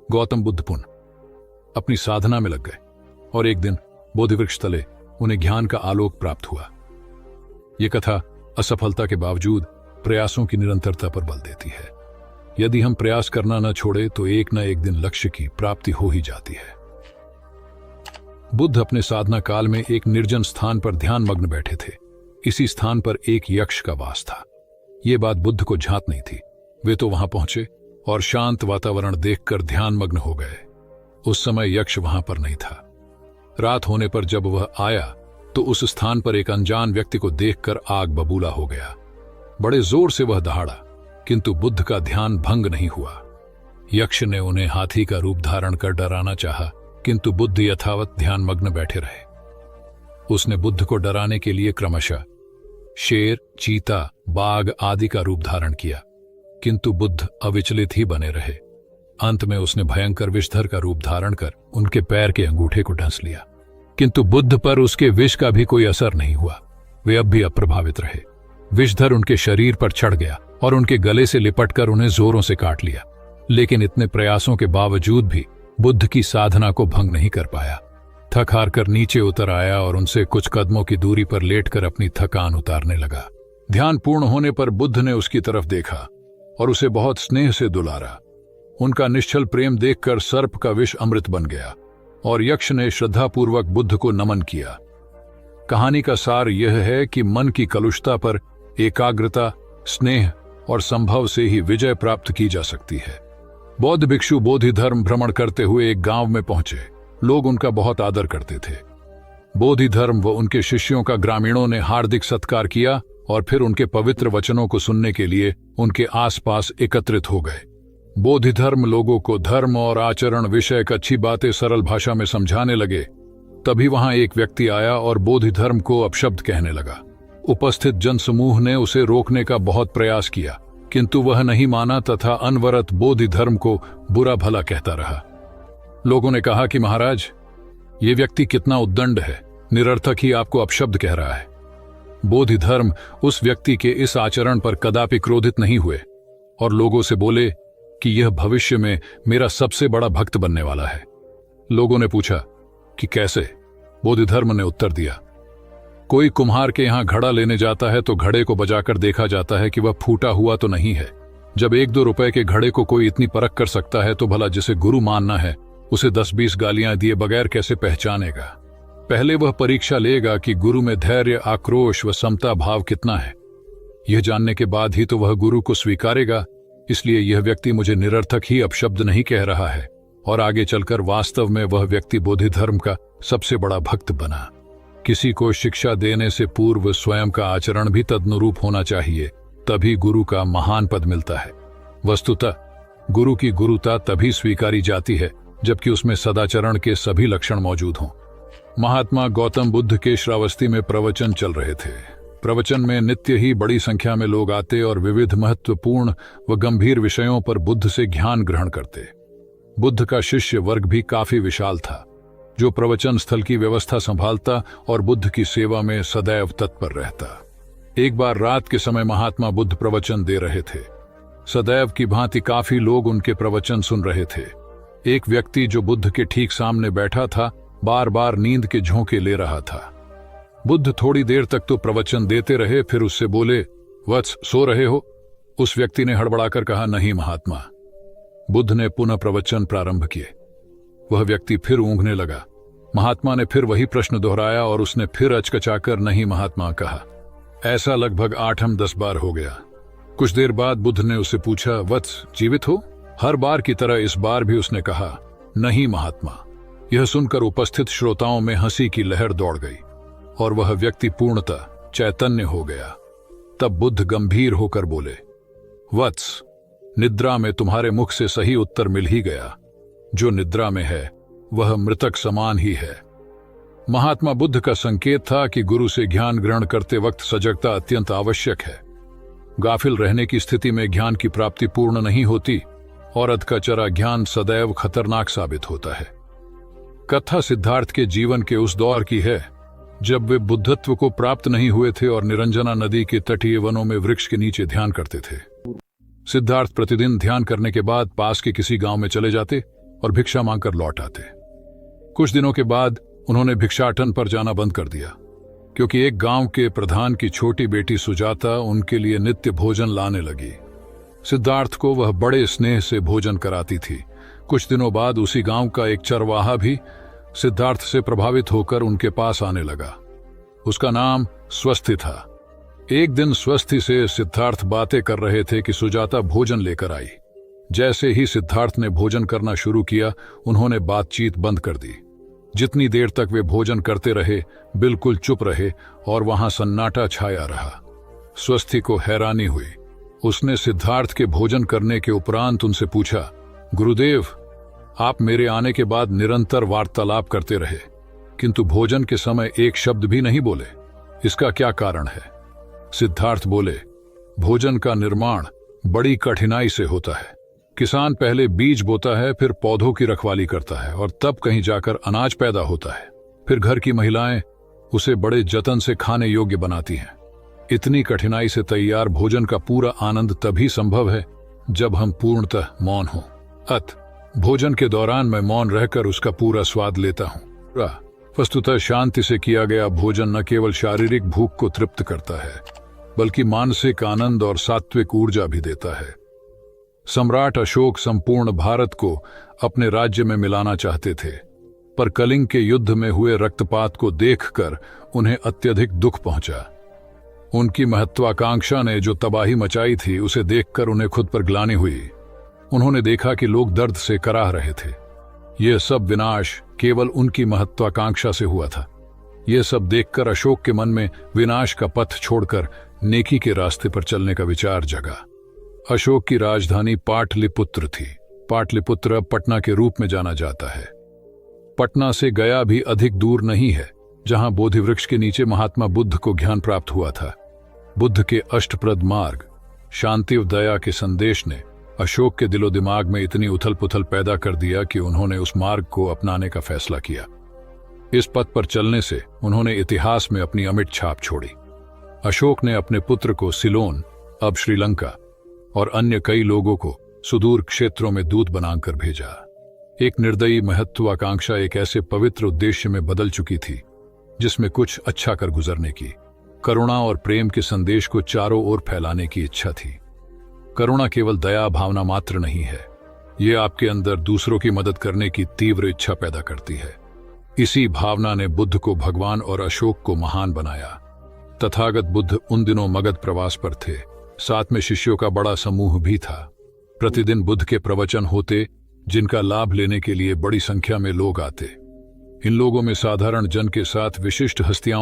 गौतम बुद्ध पुनः अपनी साधना में लग गए और एक दिन बोधिवृक्ष तले उन्हें ज्ञान का आलोक प्राप्त हुआ। यह कथा असफलता के बावजूद प्रयासों की निरंतरता पर बल देती है। यदि हम प्रयास करना न छोड़े तो एक न एक दिन लक्ष्य की प्राप्ति हो ही जाती है। बुद्ध अपने साधना काल में एक निर्जन स्थान पर ध्यान मग्न बैठे थे। इसी स्थान पर एक यक्ष का वास था। यह बात बुद्ध को झांत नहीं थी। वे तो वहां पहुंचे और शांत वातावरण देखकर ध्यान मग्न हो गए। उस समय यक्ष वहां पर नहीं था। रात होने पर जब वह आया तो उस स्थान पर एक अनजान व्यक्ति को देखकर आग बबूला हो गया। बड़े जोर से वह दहाड़ा, किंतु बुद्ध का ध्यान भंग नहीं हुआ। यक्ष ने उन्हें हाथी का रूप धारण कर डराना चाहा, किंतु बुद्ध यथावत ध्यान मग्न बैठे रहे। उसने बुद्ध को डराने के लिए क्रमशः शेर, चीता, बाघ आदि का रूप धारण किया, किंतु बुद्ध अविचलित ही बने रहे। अंत में उसने भयंकर विषधर का रूप धारण कर उनके पैर के अंगूठे को ढंस लिया, किंतु बुद्ध पर उसके विष का भी कोई असर नहीं हुआ। वे अब भी अप्रभावित रहे। विषधर उनके शरीर पर चढ़ गया और उनके गले से लिपटकर उन्हें जोरों से काट लिया, लेकिन इतने प्रयासों के बावजूद भी बुद्ध की साधना को भंग नहीं कर पाया। थक हार कर नीचे उतर आया और उनसे कुछ कदमों की दूरी पर लेटकर अपनी थकान उतारने लगा। ध्यान पूर्ण होने पर बुद्ध ने उसकी तरफ देखा और उसे बहुत स्नेह से दुलारा। उनका निश्चल प्रेम देखकर सर्प का विष अमृत बन गया और यक्ष ने श्रद्धापूर्वक बुद्ध को नमन किया। कहानी का सार यह है कि मन की कलुषता पर एकाग्रता, स्नेह और संभव से ही विजय प्राप्त की जा सकती है। बौद्ध भिक्षु बोधि धर्म भ्रमण करते हुए एक गांव में पहुंचे। लोग उनका बहुत आदर करते थे। बोधि धर्म व उनके शिष्यों का ग्रामीणों ने हार्दिक सत्कार किया और फिर उनके पवित्र वचनों को सुनने के लिए उनके आसपास एकत्रित हो गए। बोधि धर्म लोगों को धर्म और आचरण विषयक अच्छी बातें सरल भाषा में समझाने लगे। तभी वहां एक व्यक्ति आया और बोधि धर्म को अपशब्द कहने लगा। उपस्थित जनसमूह ने उसे रोकने का बहुत प्रयास किया, किंतु वह नहीं माना तथा अनवरत बोधि धर्म को बुरा भला कहता रहा। लोगों ने कहा कि महाराज, ये व्यक्ति कितना उद्दंड है, निरर्थक ही आपको अपशब्द कह रहा है। बोधि धर्म उस व्यक्ति के इस आचरण पर कदापि क्रोधित नहीं हुए और लोगों से बोले कि यह भविष्य में मेरा सबसे बड़ा भक्त बनने वाला है। लोगों ने पूछा कि कैसे? बोधि धर्म ने उत्तर दिया, कोई कुम्हार के यहां घड़ा लेने जाता है तो घड़े को बजाकर देखा जाता है कि वह फूटा हुआ तो नहीं है। जब 1-2 रुपए के घड़े को कोई इतनी परख कर सकता है तो भला जिसे गुरु मानना है उसे 10-20 गालियां दिए बगैर कैसे पहचानेगा? पहले वह परीक्षा लेगा कि गुरु में धैर्य, आक्रोश व समता भाव कितना है। यह जानने के बाद ही तो वह गुरु को स्वीकारेगा। इसलिए यह व्यक्ति मुझे निरर्थक ही अपशब्द नहीं कह रहा है और आगे चलकर वास्तव में वह व्यक्ति बोधि धर्म का सबसे बड़ा भक्त बना। किसी को शिक्षा देने से पूर्व स्वयं का आचरण भी तदनुरूप होना चाहिए, तभी गुरु का महान पद मिलता है। वस्तुतः गुरु की गुरुता तभी स्वीकारी जाती है जबकि उसमें सदाचरण के सभी लक्षण मौजूद हों। महात्मा गौतम बुद्ध के श्रावस्ती में प्रवचन चल रहे थे। प्रवचन में नित्य ही बड़ी संख्या में लोग आते और विविध महत्वपूर्ण व गंभीर विषयों पर बुद्ध से ज्ञान ग्रहण करते। बुद्ध का शिष्य वर्ग भी काफी विशाल था, जो प्रवचन स्थल की व्यवस्था संभालता और बुद्ध की सेवा में सदैव तत्पर रहता। एक बार रात के समय महात्मा बुद्ध प्रवचन दे रहे थे। सदैव की भांति काफी लोग उनके प्रवचन सुन रहे थे। एक व्यक्ति जो बुद्ध के ठीक सामने बैठा था बार बार नींद के झोंके ले रहा था। बुद्ध थोड़ी देर तक तो प्रवचन देते रहे, फिर उससे बोले, वत्स, सो रहे हो? उस व्यक्ति ने हड़बड़ाकर कहा, नहीं महात्मा। बुद्ध ने पुनः प्रवचन प्रारंभ किए। वह व्यक्ति फिर ऊँघने लगा। महात्मा ने फिर वही प्रश्न दोहराया और उसने फिर अचकचाकर नहीं महात्मा कहा। ऐसा लगभग 8-10 बार हो गया। कुछ देर बाद बुद्ध ने उससे पूछा, वत्स, जीवित हो? हर बार की तरह इस बार भी उसने कहा, नहीं महात्मा। यह सुनकर उपस्थित श्रोताओं में हंसी की लहर दौड़ गई और वह व्यक्ति पूर्णतः चैतन्य हो गया। तब बुद्ध गंभीर होकर बोले, वत्स, निद्रा में तुम्हारे मुख से सही उत्तर मिल ही गया। जो निद्रा में है वह मृतक समान ही है। महात्मा बुद्ध का संकेत था कि गुरु से ज्ञान ग्रहण करते वक्त सजगता अत्यंत आवश्यक है। गाफिल रहने की स्थिति में ज्ञान की प्राप्ति पूर्ण नहीं होती और अधकचरा ज्ञान सदैव खतरनाक साबित होता है। कथा सिद्धार्थ के जीवन के उस दौर की है जब वे बुद्धत्व को प्राप्त नहीं हुए थे और निरंजना नदी के तटीय वनों में वृक्ष के नीचे ध्यान करते थे। सिद्धार्थ प्रतिदिन ध्यान करने के बाद पास के किसी गांव में चले जाते और भिक्षा मांगकर लौट आते। कुछ दिनों के बाद उन्होंने भिक्षाटन पर जाना बंद कर दिया, क्योंकि एक गांव के प्रधान की छोटी बेटी सुजाता उनके लिए नित्य भोजन लाने लगी। सिद्धार्थ को वह बड़े स्नेह से भोजन कराती थी। कुछ दिनों बाद उसी गांव का एक चरवाहा भी सिद्धार्थ से प्रभावित होकर उनके पास आने लगा। उसका नाम स्वस्थी था। एक दिन स्वस्थी से सिद्धार्थ बातें कर रहे थे कि सुजाता भोजन लेकर आई। जैसे ही सिद्धार्थ ने भोजन करना शुरू किया, उन्होंने बातचीत बंद कर दी। जितनी देर तक वे भोजन करते रहे, बिल्कुल चुप रहे और वहां सन्नाटा छाया रहा। स्वस्थी को हैरानी हुई। उसने सिद्धार्थ के भोजन करने के उपरांत उनसे पूछा, गुरुदेव, आप मेरे आने के बाद निरंतर वार्तालाप करते रहे, किंतु भोजन के समय एक शब्द भी नहीं बोले। इसका क्या कारण है? सिद्धार्थ बोले, भोजन का निर्माण बड़ी कठिनाई से होता है। किसान पहले बीज बोता है, फिर पौधों की रखवाली करता है और तब कहीं जाकर अनाज पैदा होता है। फिर घर की महिलाएं उसे बड़े जतन से खाने योग्य बनाती हैं। इतनी कठिनाई से तैयार भोजन का पूरा आनंद तभी संभव है जब हम पूर्णतः मौन हों। भोजन के दौरान मैं मौन रहकर उसका पूरा स्वाद लेता हूं। वस्तुतः शांति से किया गया भोजन न केवल शारीरिक भूख को तृप्त करता है, बल्कि मानसिक आनंद और सात्विक ऊर्जा भी देता है। सम्राट अशोक संपूर्ण भारत को अपने राज्य में मिलाना चाहते थे, पर कलिंग के युद्ध में हुए रक्तपात को देखकर उन्हें अत्यधिक दुख पहुंचा। उनकी महत्वाकांक्षा ने जो तबाही मचाई थी, उसे देखकर उन्हें खुद पर ग्लानि हुई। उन्होंने देखा कि लोग दर्द से कराह रहे थे। यह सब विनाश केवल उनकी महत्वाकांक्षा से हुआ था। यह सब देखकर अशोक के मन में विनाश का पथ छोड़कर नेकी के रास्ते पर चलने का विचार जगा। अशोक की राजधानी पाटलिपुत्र थी। पाटलिपुत्र अब पटना के रूप में जाना जाता है। पटना से गया भी अधिक दूर नहीं है, जहां बोधि वृक्ष के नीचे महात्मा बुद्ध को ज्ञान प्राप्त हुआ था। बुद्ध के अष्टप्रद मार्ग, शांति व दया के संदेश ने अशोक के दिलो दिमाग में इतनी उथल पुथल पैदा कर दिया कि उन्होंने उस मार्ग को अपनाने का फैसला किया। इस पथ पर चलने से उन्होंने इतिहास में अपनी अमिट छाप छोड़ी। अशोक ने अपने पुत्र को सिलोन, अब श्रीलंका, और अन्य कई लोगों को सुदूर क्षेत्रों में दूत बनाकर भेजा। एक निर्दयी महत्वाकांक्षा एक ऐसे पवित्र उद्देश्य में बदल चुकी थी जिसमें कुछ अच्छा कर गुजरने की, करुणा और प्रेम के संदेश को चारों ओर फैलाने की इच्छा थी। करुणा केवल दया भावना मात्र नहीं है, ये आपके अंदर दूसरों की मदद करने की तीव्र इच्छा पैदा करती है। इसी भावना ने बुद्ध को भगवान और अशोक को महान बनाया। तथागत बुद्ध उन दिनों मगध प्रवास पर थे। साथ में शिष्यों का बड़ा समूह भी था। प्रतिदिन बुद्ध के प्रवचन होते, जिनका लाभ लेने के लिए बड़ी संख्या में लोग आते। इन लोगों में साधारण जन के साथ विशिष्ट हस्तियां